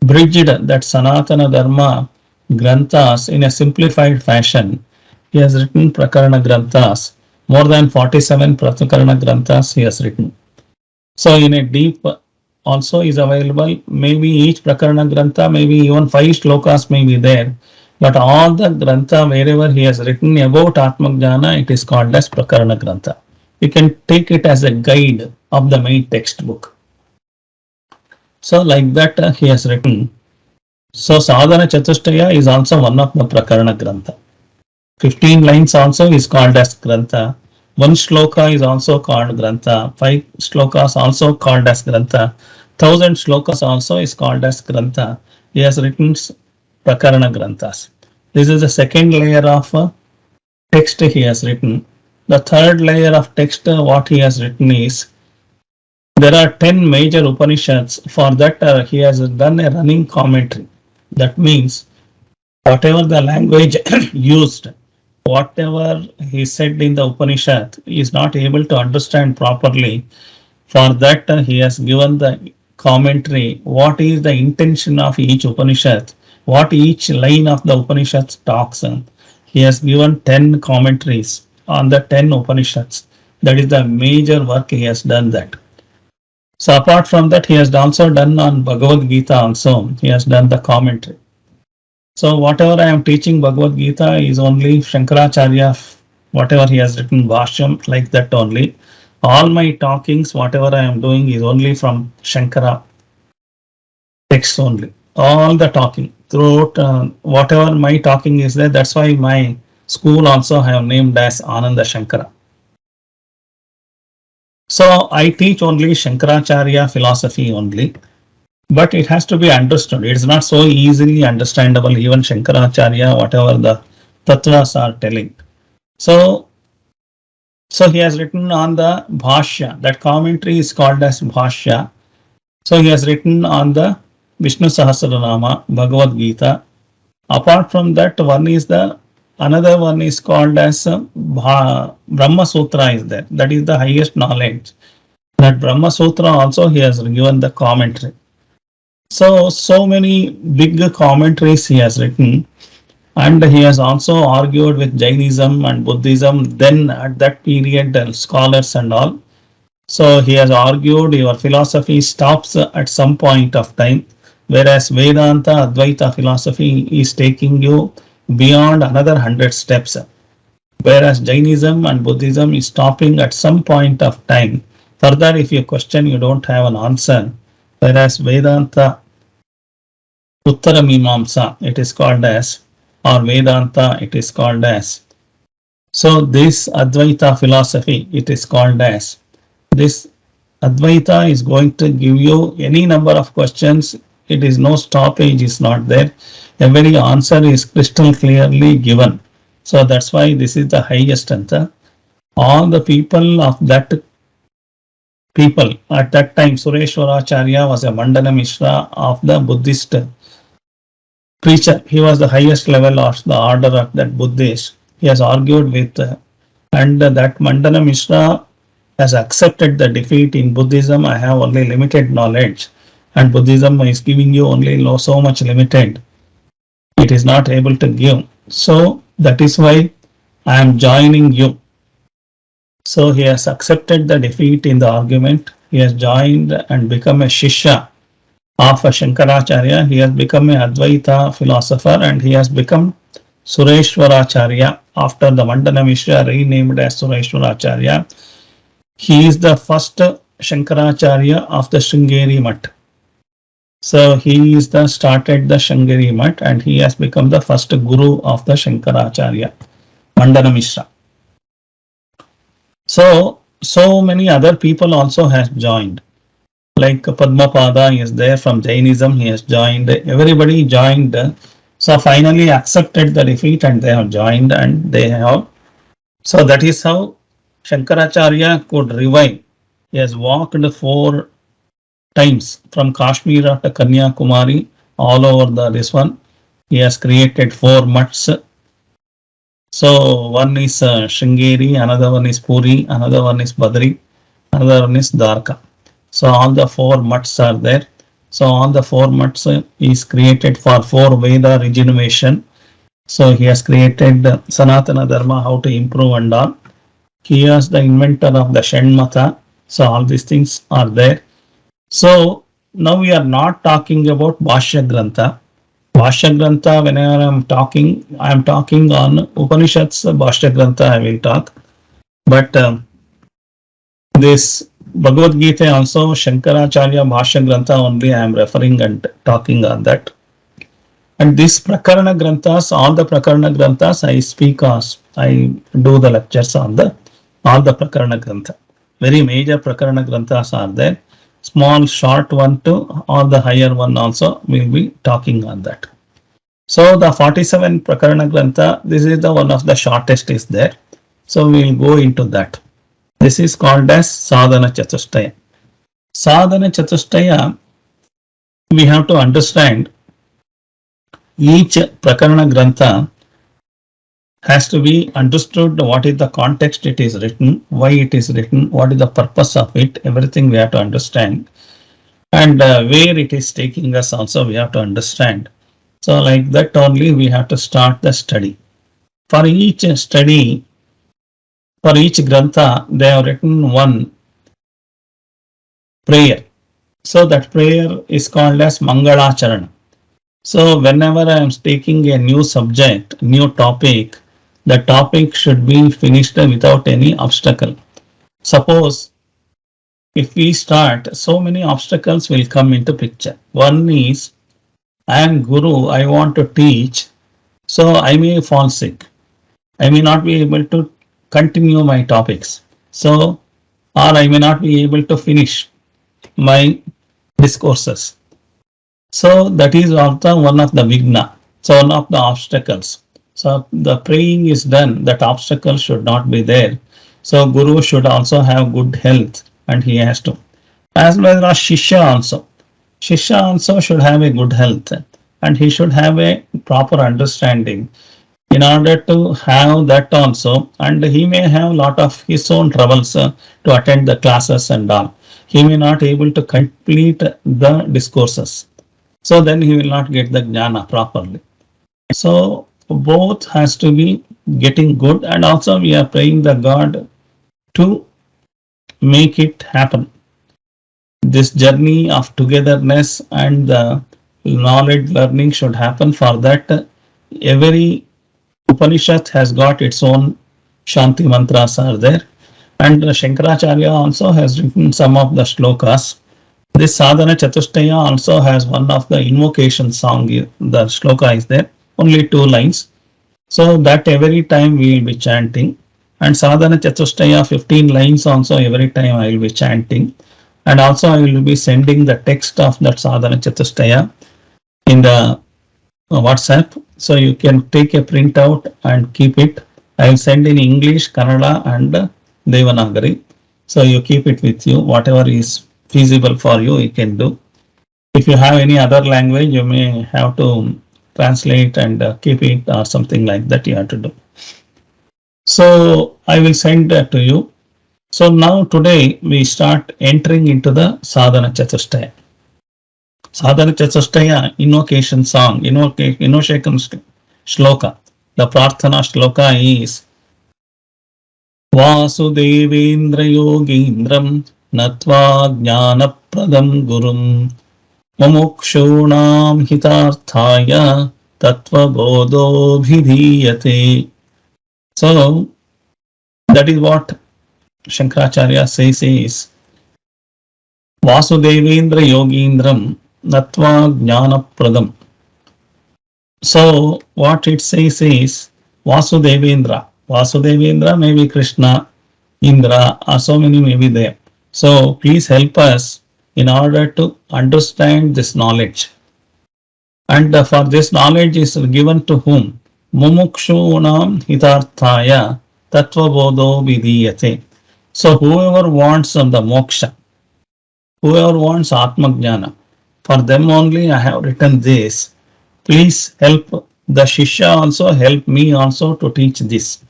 that Sanatana Dharma Granthas in a simplified fashion. He has written Prakarana Granthas. More than 47 Prakarana Granthas he has written. So in a deep also is available. Maybe each Prakarana Grantha, maybe even 5 shlokas may be there. But all the Grantha, wherever he has written about Atma Jnana, it is called as Prakarana Grantha. You can take it as a guide of the main textbook. So like that he has written. So Sadhana Chatushtaya is also one of the Prakarana Grantha. 15 lines also is called as Grantha. 1 shloka is also called Grantha. 5 shlokas also called as Grantha. 1000 shlokas also is called as Grantha. He has written Prakarana Granthas. This is the second layer of text he has written. The third layer of text what he has written is, there are 10 major Upanishads. For that he has done a running commentary. That means whatever the language used, whatever he said in the Upanishad is not able to understand properly. For that he has given the commentary, what is the intention of each Upanishad what each line of the Upanishads talks. He has given 10 commentaries on the 10 Upanishads. That is the major work he has done that. So apart from that, he has also done on Bhagavad Gita also. He has done the commentary. So whatever I am teaching Bhagavad Gita is only Shankaracharya, whatever he has written Bhashyam, like that only. All my talkings, whatever I am doing is only from Shankara text only. All the talking throughout, whatever my talking is there, that's why my school also I have named as Ananda Shankara. So I teach only Shankaracharya philosophy only, but it has to be understood. It is not so easily understandable, even Shankaracharya, whatever the tattvas are telling. So he has written on the Bhashya. That commentary is called as Bhashya. So he has written on the Vishnu Sahasranama, Bhagavad Gita. Apart from that, another one is called as Brahma Sutra is there. That is the highest knowledge. That Brahma Sutra also he has given the commentary. So many big commentaries he has written. And he has also argued with Jainism and Buddhism. Then at that period, scholars and all. So he has argued your philosophy stops at some point of time, whereas Vedanta, Advaita philosophy is taking you beyond another 100 steps. Whereas Jainism and Buddhism is stopping at some point of time. Further, if you question, you don't have an answer. Whereas Vedanta, Uttara Mimamsa, it is called as, or Vedanta, it is called as. So this Advaita philosophy, it is called as. This Advaita is going to give you any number of questions. It is no stoppage is not there. Every answer is crystal clearly given. So that's why this is the highest answer. All the people of that people at that time, Sureshwaracharya was a Mandana Mishra of the Buddhist preacher. He was the highest level of the order of that Buddhist. He has argued with, and that Mandana Mishra has accepted the defeat in Buddhism. I have only limited knowledge, and Buddhism is giving you only so much limited. It is not able to give. So that is why I am joining you. So he has accepted the defeat in the argument. He has joined and become a Shishya of a Shankaracharya. He has become a Advaita philosopher, and he has become Sureshwaracharya after the Mandana Mishra renamed as Sureshwaracharya. He is the first Shankaracharya of the Sringeri Mutt. So he is started the Sringeri Mutt, and he has become the first guru of the Shankaracharya, Mandana Mishra. So many other people also has joined. Like Padmapada is there from Jainism, he has joined. Everybody joined. So finally accepted the defeat, and they have joined, and they have. So that is how Shankaracharya could revive. He has walked 4 times from Kashmir to Kanyakumari, all over this one. He has created 4 mutts. So one is Sringeri, another one is Puri, another one is Badri, another one is Dwarka. So all the 4 mutts are there. So all the 4 mutts is created for 4 Veda regeneration. So he has created Sanatana Dharma, how to improve and all. He is the inventor of the Shenmata. So all these things are there. So now we are not talking about Bhashya Grantha. Bhashya Grantha, whenever I am talking on Upanishads, Bhashya Grantha I will talk. But this Bhagavad Gita also, Shankaracharya Bhashya Grantha only I am referring and talking on that. And this Prakarana Granthas, all the Prakarana Granthas I speak as, I do the lectures on all the Prakarana Grantha. Very major Prakarana Granthas are there. Small short one to all the higher one also will be talking on that. So the 47 Prakarana Grantha, this is the one of the shortest is there. So we will go into that. This is called as Sadhana Chatushtaya. Sadhana Chatushtaya, we have to understand each Prakarana Grantha has to be understood what is the context it is written, why it is written, what is the purpose of it, everything we have to understand. And where it is taking us also we have to understand. So like that only we have to start the study. For each study, for each grantha, they have written one prayer. So that prayer is called as Mangalacharana. So whenever I am taking a new subject, new topic, the topic should be finished without any obstacle. Suppose if we start, so many obstacles will come into picture. One is, I am Guru, I want to teach, so I may fall sick. I may not be able to continue my topics. So, or I may not be able to finish my discourses. So that is also one of the vigna. So one of the obstacles. So the praying is done, that obstacle should not be there. So Guru should also have good health and he has to. As well as Shishya also. Shishya also should have a good health and he should have a proper understanding in order to have that also, and he may have a lot of his own troubles to attend the classes and all. He may not able to complete the discourses. So then he will not get the jnana properly. So both has to be getting good, and also we are praying the God to make it happen. This journey of togetherness and the knowledge learning should happen. For that, every Upanishad has got its own Shanti mantras are there, and Shankaracharya also has written some of the shlokas. This Sadhana Chatushtaya also has one of the invocation song. The shloka is there, only 2 lines. So that every time we will be chanting. And Sadhana Chatushtaya 15 lines also every time I will be chanting. And also I will be sending the text of that Sadhana Chatushtaya in the WhatsApp. So you can take a printout and keep it. I will send in English, Kannada and Devanagari. So you keep it with you. Whatever is feasible for you, you can do. If you have any other language, you may have to translate and keep it or something like that you have to do. So I will send that to you. So now today we start entering into the Sadhana Chatushtaya. Sadhana Chatushtaya invocation song, invocation shloka. The Prarthana shloka is Vasudevendra Yogindram Natva Jnanapradam Gurum Mumukshunam Hitarthaya Tattva Bodho Bhidhiyate. So that is what Shankaracharya says is Vasudevendra Yogindram Natva Jnanapradam. So what it says is Vasudevendra. Vasudevendra may be Krishna, Indra, or so many may be there. So please help us in order to understand this knowledge. And for this knowledge is given to whom? Mumukshunam hitarthaya tattva bodho vidiyate. So whoever wants the moksha, whoever wants Atma Jnana, for them only I have written this. Please help the Shishya also, help me also to teach this.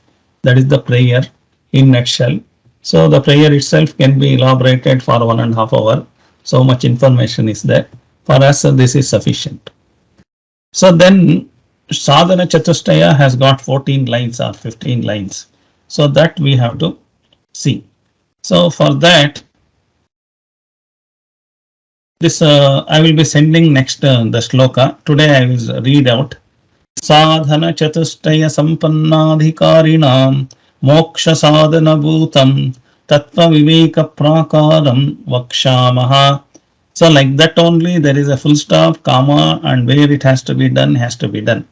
That is the prayer in nutshell. So the prayer itself can be elaborated for 1.5 hours. So much information is there. For us, this is sufficient. So then Sadhana Chatushtaya has got 14 lines or 15 lines. So that we have to see. So for that, this I will be sending next the shloka. Today I will read out. Sadhana Chatushtaya Sampannadhikarinam Moksha Sadhana Bhutam Tattva Viveka Prakaram Vakshamaha. So like that only there is a full stop, comma, and where it has to be done has to be done.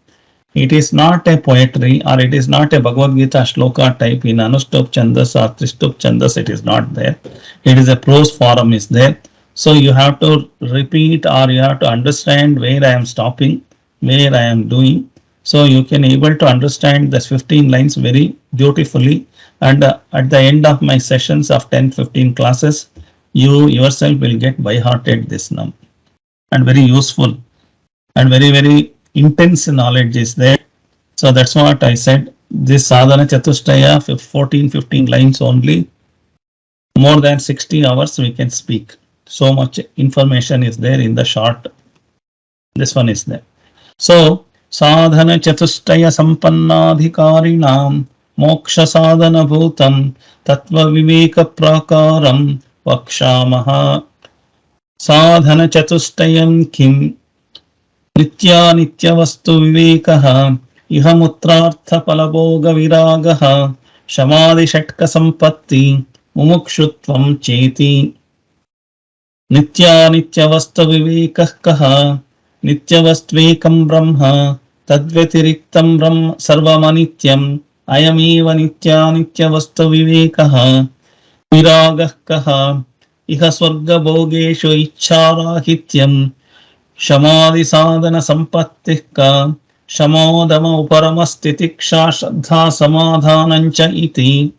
It is not a poetry or it is not a Bhagavad Gita shloka type in Anushtup Chandas or Trishtup Chandas. It is not there. It is a prose form is there. So you have to repeat or you have to understand where I am stopping, where I am doing. So you can able to understand this 15 lines very beautifully. And at the end of my sessions of 10-15 classes, you yourself will get by hearted this now. And very useful and very intense knowledge is there. So that's what I said. This Sadhana Chatushtaya 14-15 lines only. More than 60 hours we can speak. So much information is there in the short. This one is there. So, Sadhana Chatushtaya Sampannadhikarinam Moksha Sadhana Bhutam Tattva Viveka Prakaram Vakshamaha. Sadhana Chatustayam Kim Nitya Nitya Vastu Vivekaha Iha Mutrartha Palabhoga Viragaha Shamadhi Shatka Sampatthi Mumukshutvam Cheti. Nitya Nitya Vastu Vivekah Kaha Nityavastvekam Brahma Tadvyatiriktam Brahma Sarvamanityam Ayamiva Nitya Nityavastu Vivekaha Viragah Kaha Iha Swarga Bhogeshu Ichcharahityam Shamadhi Sadhana Sampattihka Shamo Dama Uparamas Titiksha Shraddha Samadhanancha Iti.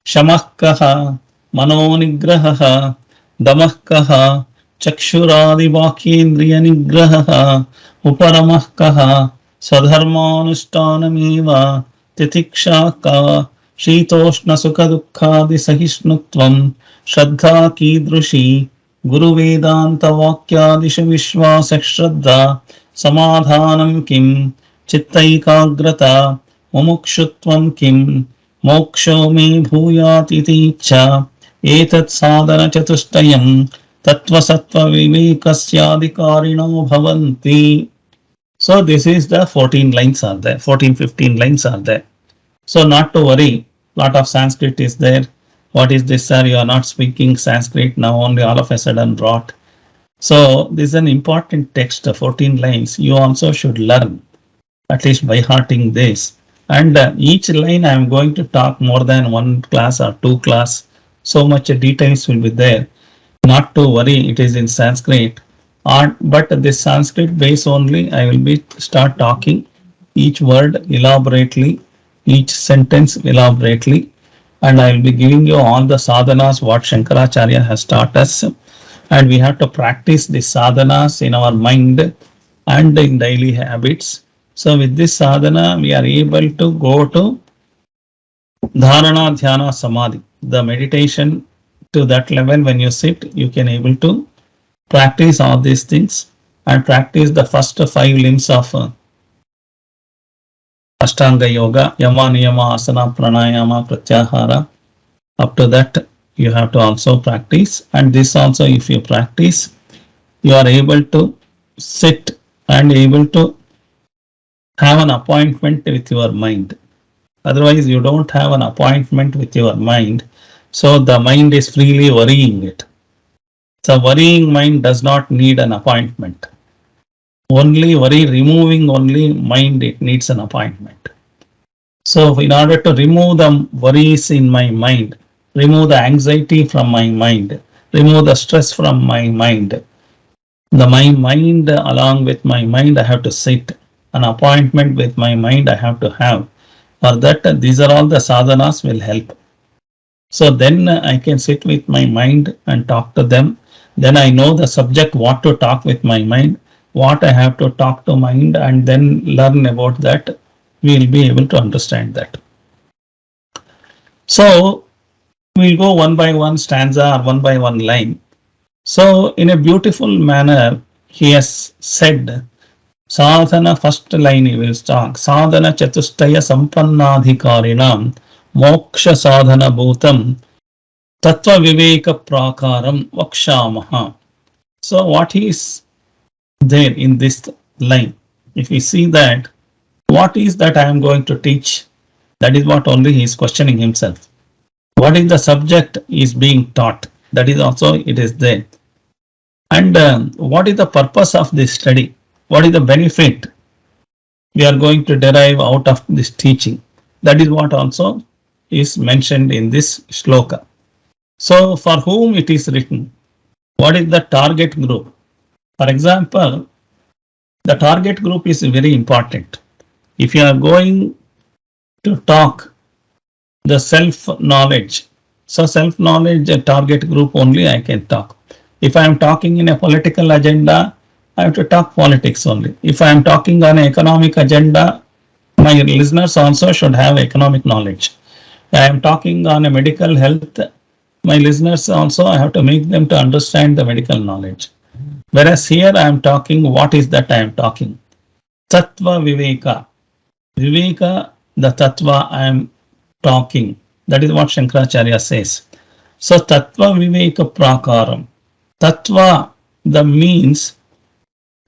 Shamah Kaha Mano Nigraha Damah Kaha Chakshuradi Vakindriya Nigraha Uparamah Kaha Sadharmanushthanamiva Titiksha Ka Shitoshna Sukha Dukkhadi Sahishnutvam Shraddha Kidrushi Guru Vedanta Vakyadishu Vishwasa Shraddha Samadhanam Kim Chittaikagrata Mumukshutvam Kim Moksho me bhuyati Titiksha Etat Sadhana Chatushtayam Tattva Sattva Vivekasyadhikarino Bhavanti. So this is the 14 lines are there, 14-15 lines are there. So not to worry, lot of Sanskrit is there. What is this, sir? You are not speaking Sanskrit now, only all of a sudden brought. So this is an important text, 14 lines. You also should learn, at least by hearting this. And each line I am going to talk more than one class or two class. So much details will be there. Not to worry, it is in Sanskrit. But this Sanskrit base only, I will be start talking each word elaborately, each sentence elaborately, and I will be giving you all the sadhanas what Shankaracharya has taught us, and we have to practice the sadhanas in our mind and in daily habits. So with this sadhana, we are able to go to dharana, dhyana, samadhi, the meditation. To that level, when you sit, you can able to practice all these things and practice the first 5 limbs of Ashtanga Yoga, Yama, Niyama, Asana, Pranayama, Pratyahara. Up to that, you have to also practice. And this also, if you practice, you are able to sit and able to have an appointment with your mind. Otherwise, you don't have an appointment with your mind. So the mind is freely worrying it. So worrying mind does not need an appointment. Only worry, removing only mind, it needs an appointment. So in order to remove the worries in my mind, remove the anxiety from my mind, remove the stress from my mind, my mind along with my mind, I have to sit. An appointment with my mind I have to have. For that, these are all the sadhanas will help. So then I can sit with my mind and talk to them. Then I know the subject, what to talk with my mind, what I have to talk to mind, and then learn about that. We will be able to understand that. So we'll go one by one stanza or one by one line. So in a beautiful manner, he has said, Sadhana, first line he will start, Sadhana Chatushtaya Sampannadhikarinam Moksha Sadhana Bhutam Tattva Viveka Prakaram Vakshamaha. So what is there in this line? If we see that, what is that I am going to teach? That is what only he is questioning himself. What is the subject is being taught? That is also it is there. And what is the purpose of this study? What is the benefit we are going to derive out of this teaching? That is what also is mentioned in this shloka. So for whom it is written? What is the target group? For example, the target group is very important. If you are going to talk the self-knowledge, so self-knowledge target group only I can talk. If I am talking in a political agenda, I have to talk politics only. If I am talking on an economic agenda, my listeners also should have economic knowledge. I am talking on a medical health, my listeners also I have to make them to understand the medical knowledge. Whereas here I am talking, what is that I am talking? Tattva Viveka. Viveka, the Tattva I am talking. That is what Shankaracharya says. So Tattva Viveka Prakaram. Tattva, the means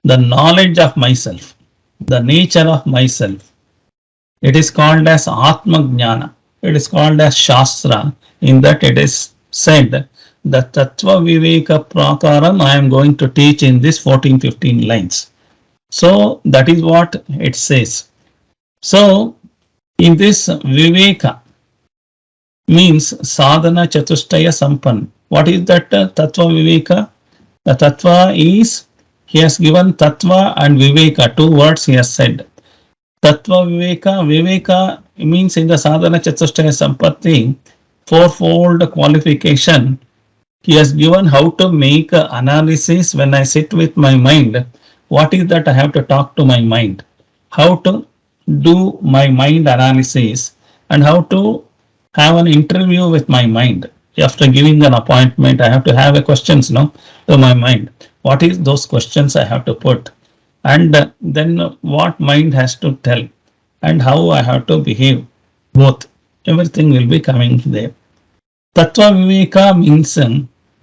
the knowledge of myself, the nature of myself. It is called as Atma Jnana. It is called as Shastra. In that it is said, the Tattva Viveka Prakaram I am going to teach in this 14-15 lines. So that is what it says. So in this Viveka means Sadhana Chatushtaya Sampan. What is that Tattva Viveka? The Tattva is, he has given Tattva and Viveka, two words he has said. Tattva Viveka, Viveka means in the Sadhana Chatushtaya Sampatthi, fourfold qualification. He has given how to make analysis when I sit with my mind. What is that I have to talk to my mind? How to do my mind analysis and how to have an interview with my mind. After giving an appointment, I have to have a questions to my mind. What is those questions I have to put? And then what mind has to tell and how I have to behave. Both. Everything will be coming there. Tattva Viveka means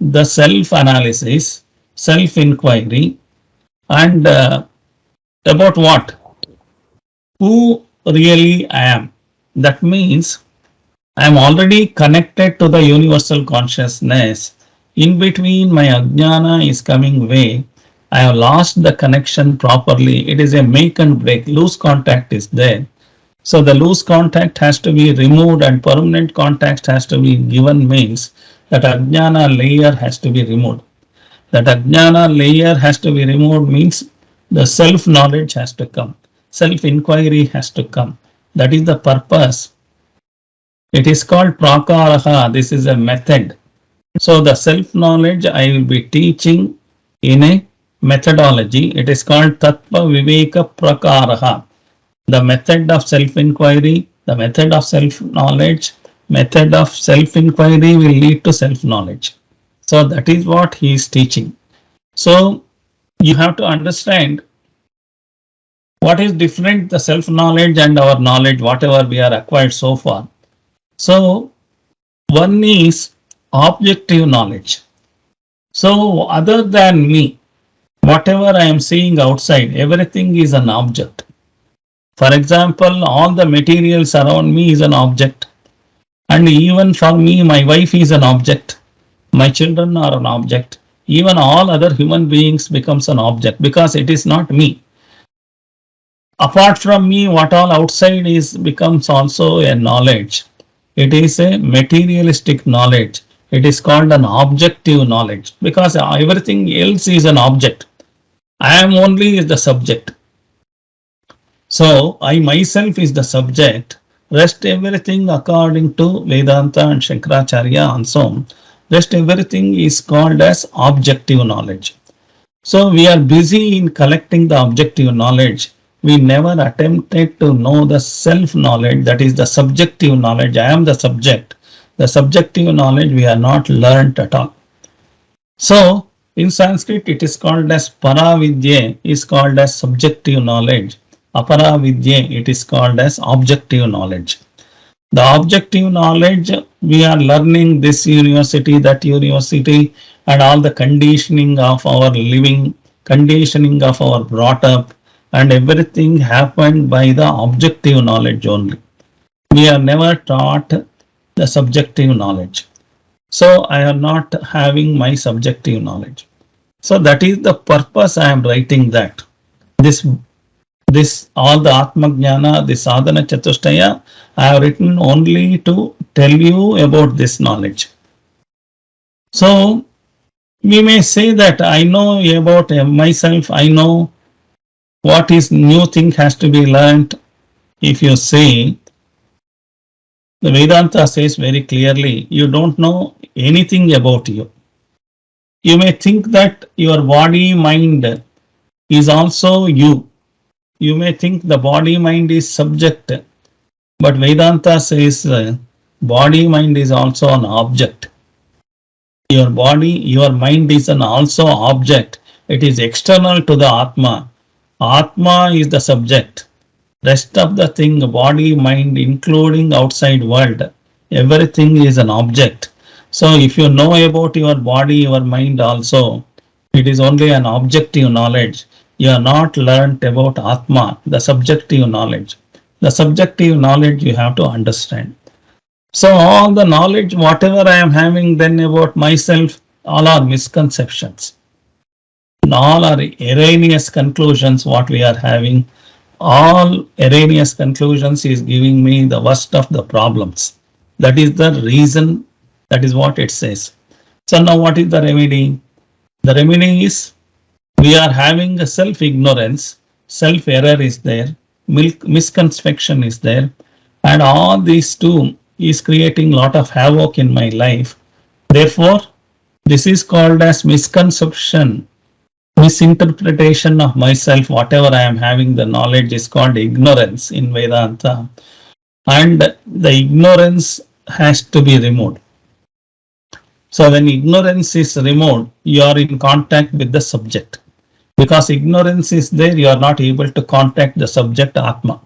the self-analysis, self-inquiry, and about what? Who really I am. That means I am already connected to the universal consciousness. In between my ajnana is coming way. I have lost the connection properly. It is a make and break. Loose contact is there. So the loose contact has to be removed and permanent contact has to be given, means that ajnana layer has to be removed. That ajnana layer has to be removed means the self-knowledge has to come. Self-inquiry has to come. That is the purpose. It is called prakaraha. This is a method. So the self-knowledge I will be teaching in a methodology. It is called Tattva Viveka Prakaraha. The method of self-inquiry, the method of self-knowledge, method of self-inquiry will lead to self-knowledge. So that is what he is teaching. So you have to understand what is different, the self-knowledge and our knowledge, whatever we are acquired so far. So one is objective knowledge. So other than me, whatever I am seeing outside, everything is an object. For example, all the materials around me is an object. And even for me, my wife is an object. My children are an object. Even all other human beings becomes an object because it is not me. Apart from me, what all outside is becomes also a knowledge. It is a materialistic knowledge. It is called an objective knowledge because everything else is an object. I am only the subject. So I myself is the subject. Rest everything according to Vedanta and Shankaracharya also. Rest everything is called as objective knowledge. So we are busy in collecting the objective knowledge. We never attempted to know the self-knowledge, that is the subjective knowledge. I am the subject. The subjective knowledge we are not learnt at all. So in Sanskrit it is called as Paravidya, is called as subjective knowledge. Aparavidya, it is called as objective knowledge. The objective knowledge we are learning this university, that university, and all the conditioning of our living, conditioning of our brought up, and everything happened by the objective knowledge only. We are never taught the subjective knowledge. So I am not having my subjective knowledge. So that is the purpose I am writing that. This all the Atma Jnana, the Sadhana Chatushtaya, I have written only to tell you about this knowledge. So we may say that I know about myself, I know what is new thing has to be learnt. If you say, the Vedanta says very clearly, you don't know anything about you. You may think that your body, mind is also you. You may think the body, mind is subject. But Vedanta says body, mind is also an object. Your body, your mind is an also object. It is external to the Atma. Atma is the subject. Rest of the thing, body, mind, including outside world, everything is an object. So if you know about your body, your mind also, it is only an objective knowledge. You are not learnt about Atma, the subjective knowledge. The subjective knowledge you have to understand. So all the knowledge, whatever I am having then about myself, all are misconceptions. All are erroneous conclusions what we are having. All erroneous conclusions is giving me the worst of the problems. That is the reason, that is what it says. So now what is the remedy? The remedy is we are having a self-ignorance, self-error is there, misconception is there, and all these two is creating lot of havoc in my life. Therefore, this is called as misconception, misinterpretation of myself. Whatever I am having, the knowledge is called ignorance in Vedanta, and the ignorance has to be removed. So when ignorance is removed, you are in contact with the subject. Because ignorance is there, you are not able to contact the subject Atma.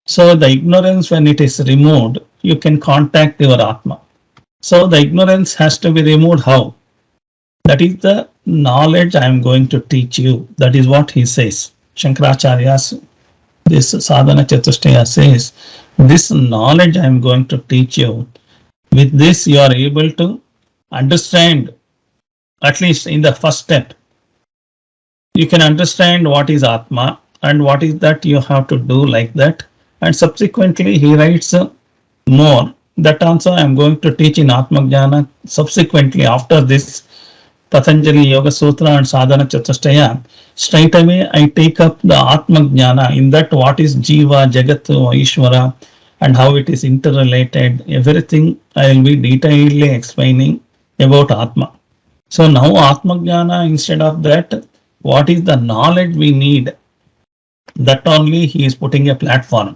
So the ignorance, when it is removed, you can contact your Atma. So the ignorance has to be removed. How? That is the knowledge I am going to teach you. That is what he says. Shankaracharya, this Sadhana Chatushtaya says, this knowledge I am going to teach you. With this, you are able to understand, at least in the first step, you can understand what is Atma and what is that you have to do like that. And subsequently, he writes more. That also I am going to teach in Atma Jnana. Subsequently, after this Patanjali Yoga Sutra and Sadhana Chatushtaya, straight away I take up the Atma Jnana. In that, what is Jiva, Jagat, Ishvara, and how it is interrelated. Everything I will be detailedly explaining about Atma. So now Atma Jnana, instead of that, what is the knowledge we need? That only he is putting a platform.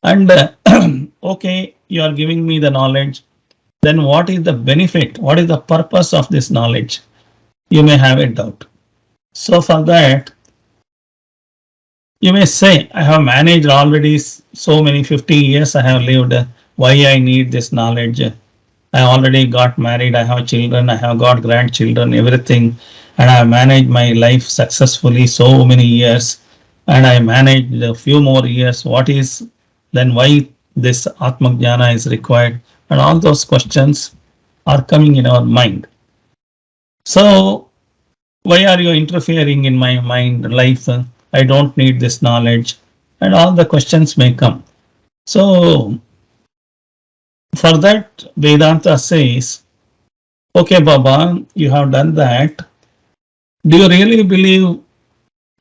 And okay, you are giving me the knowledge. Then what is the benefit? What is the purpose of this knowledge? You may have a doubt. So for that, you may say, I have managed already so many 50 years I have lived. Why I need this knowledge? I already got married. I have children. I have got grandchildren, everything. And I have managed my life successfully so many years. And I managed a few more years. What is then why this Atma Jnana is required? And all those questions are coming in our mind. So why are you interfering in my mind life? I don't need this knowledge. And all the questions may come. So for that, Vedanta says, okay, Baba, you have done that. Do you really believe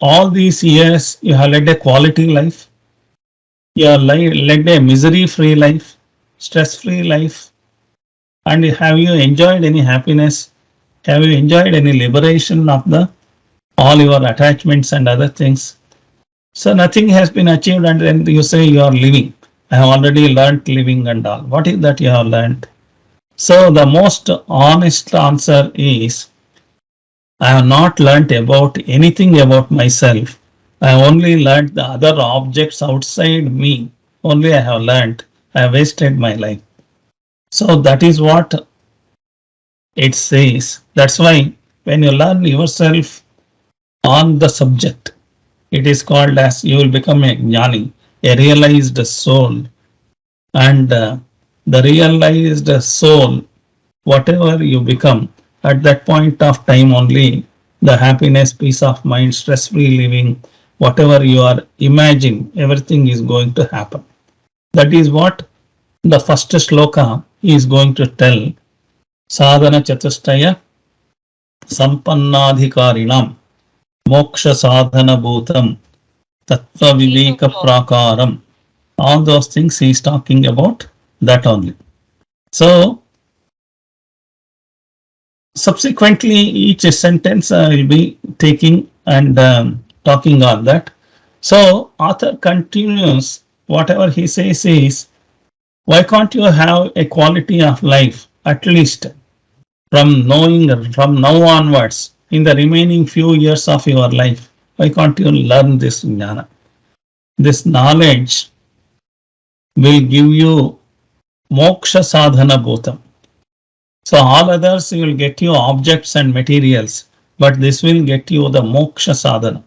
all these years you have led a quality life? You have led a misery-free life, stress-free life, and have you enjoyed any happiness? Have you enjoyed any liberation of all your attachments and other things? So nothing has been achieved, and then you say you are living. I have already learnt living and all. What is that you have learnt? So the most honest answer is, I have not learnt about anything about myself. I have only learnt the other objects outside me. Only I have learnt. I have wasted my life. So that is what it says. That's why when you learn yourself on the subject, it is called as you will become a jnani, a realized soul. And the realized soul, whatever you become, at that point of time only, the happiness, peace of mind, stress-free living, whatever you are imagining, everything is going to happen. That is what the first shloka is going to tell. Sadhana Chatushtaya Sampannadhikarinam Moksha Sadhana Bhutam Tattva Viveka Prakaram. All those things he is talking about that only. So subsequently, each sentence I will be taking and talking on that. So author continues, whatever he says is, why can't you have a quality of life, at least from knowing from now onwards, in the remaining few years of your life? Why can't you learn this jnana? This knowledge will give you moksha sadhana bhutam. So all others will get you objects and materials, but this will get you the moksha sadhana.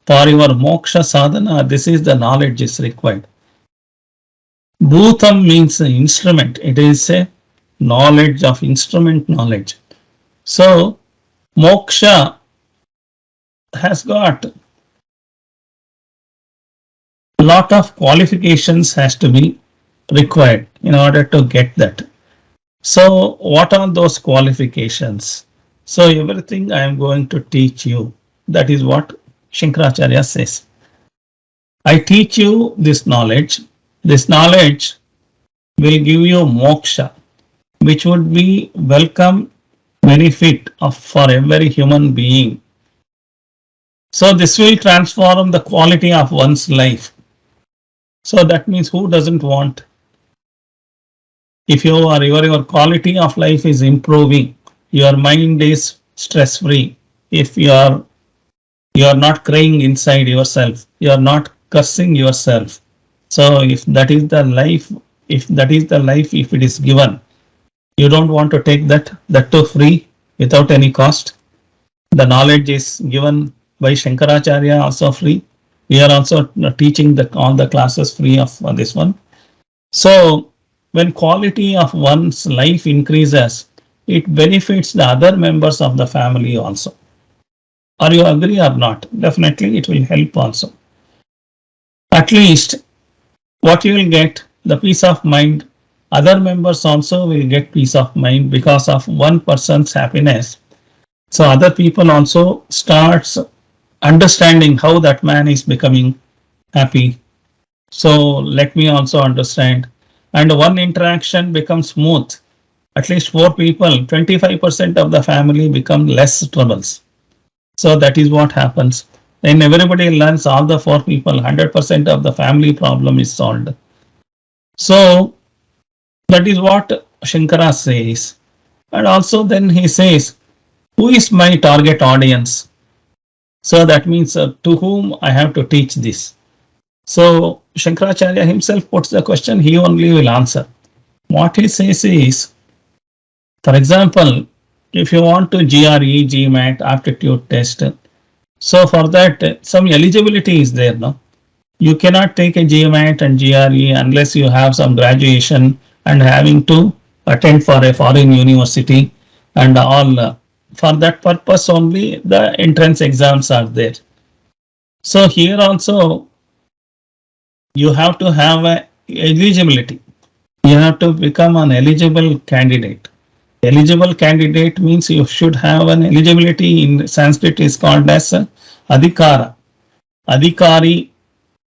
For your moksha sadhana, this is the knowledge is required. Bhutam means instrument. It is a knowledge of instrument knowledge. So moksha has got a lot of qualifications has to be required in order to get that. So what are those qualifications? So everything I am going to teach you. That is what Shankaracharya says. I teach you this knowledge. This knowledge will give you moksha, which would be welcome benefit for every human being. So this will transform the quality of one's life. So that means who doesn't want? If your quality of life is improving, your mind is stress free, if you are not crying inside yourself, you are not cursing yourself. So if that is the life, if it is given, you don't want to take that too free without any cost. The knowledge is given by Shankaracharya also free. We are also teaching all the classes free of this one. So when quality of one's life increases, it benefits the other members of the family also. Are you agree or not? Definitely it will help also. At least what you will get, the peace of mind, other members also will get peace of mind because of one person's happiness. So other people also starts understanding how that man is becoming happy. So let me also understand. And one interaction becomes smooth. At least 4 people, 25% of the family become less troubles. So that is what happens. Then everybody learns, all the 4 people, 100% of the family problem is solved. So that is what Shankara says. And also then he says, who is my target audience? So that means to whom I have to teach this. So Shankaracharya himself puts the question, he only will answer. What he says is, for example, if you want to GRE, GMAT, aptitude test, so for that some eligibility is there, no? You cannot take a GMAT and GRE unless you have some graduation and having to attend for a foreign university and all. For that purpose only the entrance exams are there. So here also you have to have a eligibility. You have to become an eligible candidate. Eligible candidate means you should have an eligibility. In Sanskrit is called as adhikara. Adhikari,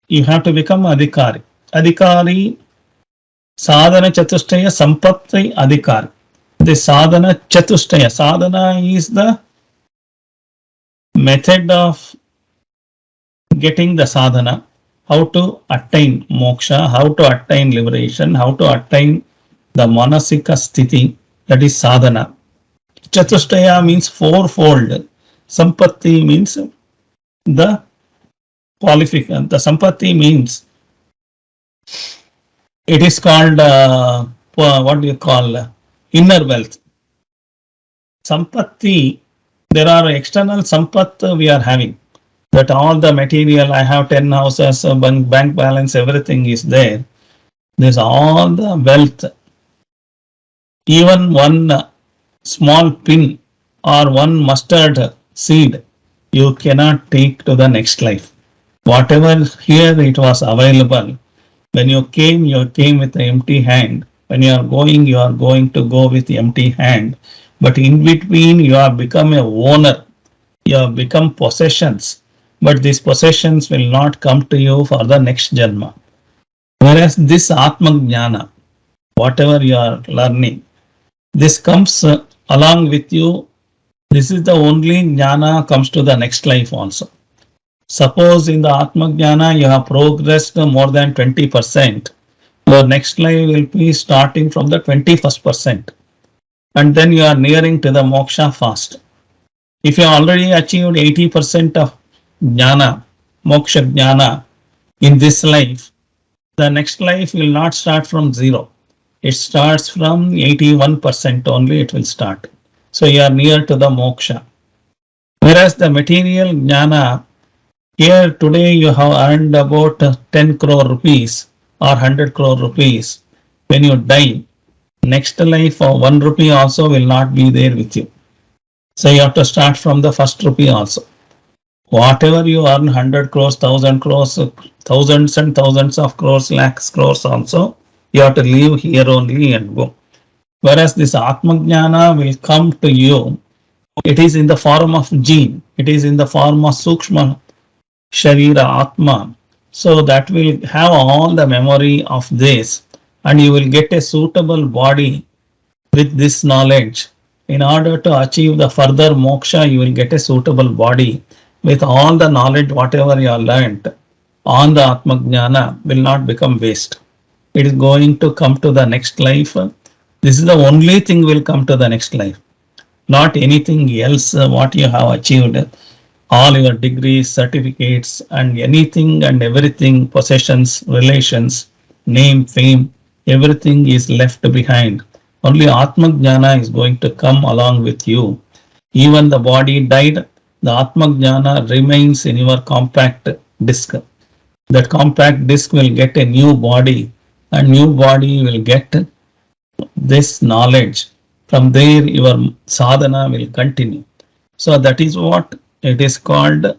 you have to become adhikari. Adhikari, sadhana chatushtaya sampatti adhikari. The sadhana chatushtaya. Sadhana is the method of getting the sadhana, how to attain moksha, how to attain liberation, how to attain the manasika sthiti, that is sadhana. Chatushtaya means fourfold. Sampatti means the qualification. The sampatti means it is called what do you call inner wealth. Sampatti, there are external sampath we are having. That all the material, I have 10 houses, bank balance, everything is there. There's all the wealth. Even one small pin or one mustard seed, you cannot take to the next life. Whatever here it was available, when you came with an empty hand. When you are going to go with empty hand. But in between, you have become a owner. You have become possessions. But these possessions will not come to you for the next janma. Whereas this Atma Jnana, whatever you are learning, this comes along with you. This is the only Jnana comes to the next life also. Suppose in the Atma Jnana you have progressed more than 20%. Your next life will be starting from the 21st%. And then you are nearing to the moksha fast. If you already achieved 80% of jnana, moksha jnana in this life, the next life will not start from zero. It starts from 81% only it will start. So you are near to the moksha. Whereas the material jnana, here today you have earned about 10 crore rupees or 100 crore rupees. When you die, next life of 1 rupee also will not be there with you. So you have to start from the first rupee also. Whatever you earn, 100 crores, 1000 crores, thousands and thousands of crores, lakhs crores also, you have to live here only and go. Whereas this Atma Jnana will come to you, it is in the form of gene, it is in the form of Sukshma Sharira Atma. So that will have all the memory of this, and you will get a suitable body with this knowledge. In order to achieve the further moksha, you will get a suitable body with all the knowledge, whatever you have learnt on the Atma Jnana will not become waste. It is going to come to the next life. This is the only thing will come to the next life, not anything else what you have achieved. All your degrees, certificates, and anything and everything, possessions, relations, name, fame, everything is left behind. Only Atma Jnana is going to come along with you. Even the body died, the Atma Jnana remains in your compact disc. That compact disc will get a new body, and new body will get this knowledge. From there, your sadhana will continue. So that is what it is called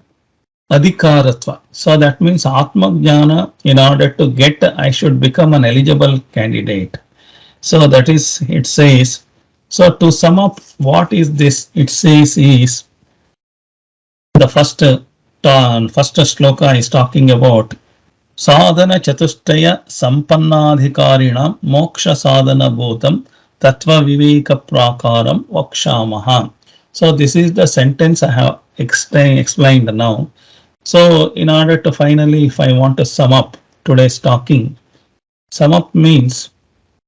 adhikaratva. So that means Atma Jnana, in order to get, I should become an eligible candidate. So that is, it says, so to sum up, what is this? It says is, the first shloka is talking about Sadhana Chatushtaya Sampannadhikarinam Moksha Sadhana Bhutam Tattva Viveka Prakaram Vakshamaha. So this is the sentence I have explained now. So in order to finally, if I want to sum up today's talking, sum up means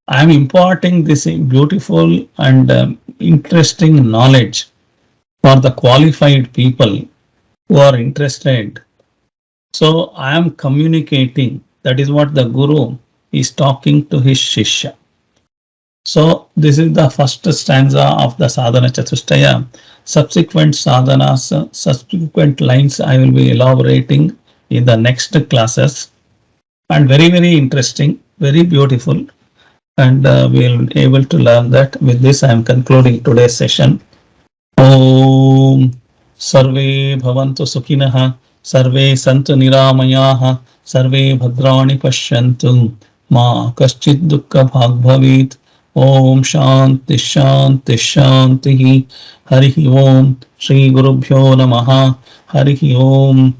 I am imparting this beautiful and interesting knowledge for the qualified people who are interested. So I am communicating. That is what the Guru is talking to his Shishya. So this is the first stanza of the Sadhana Chatushtaya. Subsequent sadhanas, subsequent lines I will be elaborating in the next classes. And very, very interesting, very beautiful. And we will be able to learn that. With this I am concluding today's session. Om Sarve Bhavantu Sukhinah, Sarve Santu Niramayaha, Sarve Bhadrani Pashyantu, Ma Kaschid Dukkha Bhag Bhavit. Om Shanti Shanti Shanti. Harihi Om Shri Gurubhyo Namaha. Harihi Om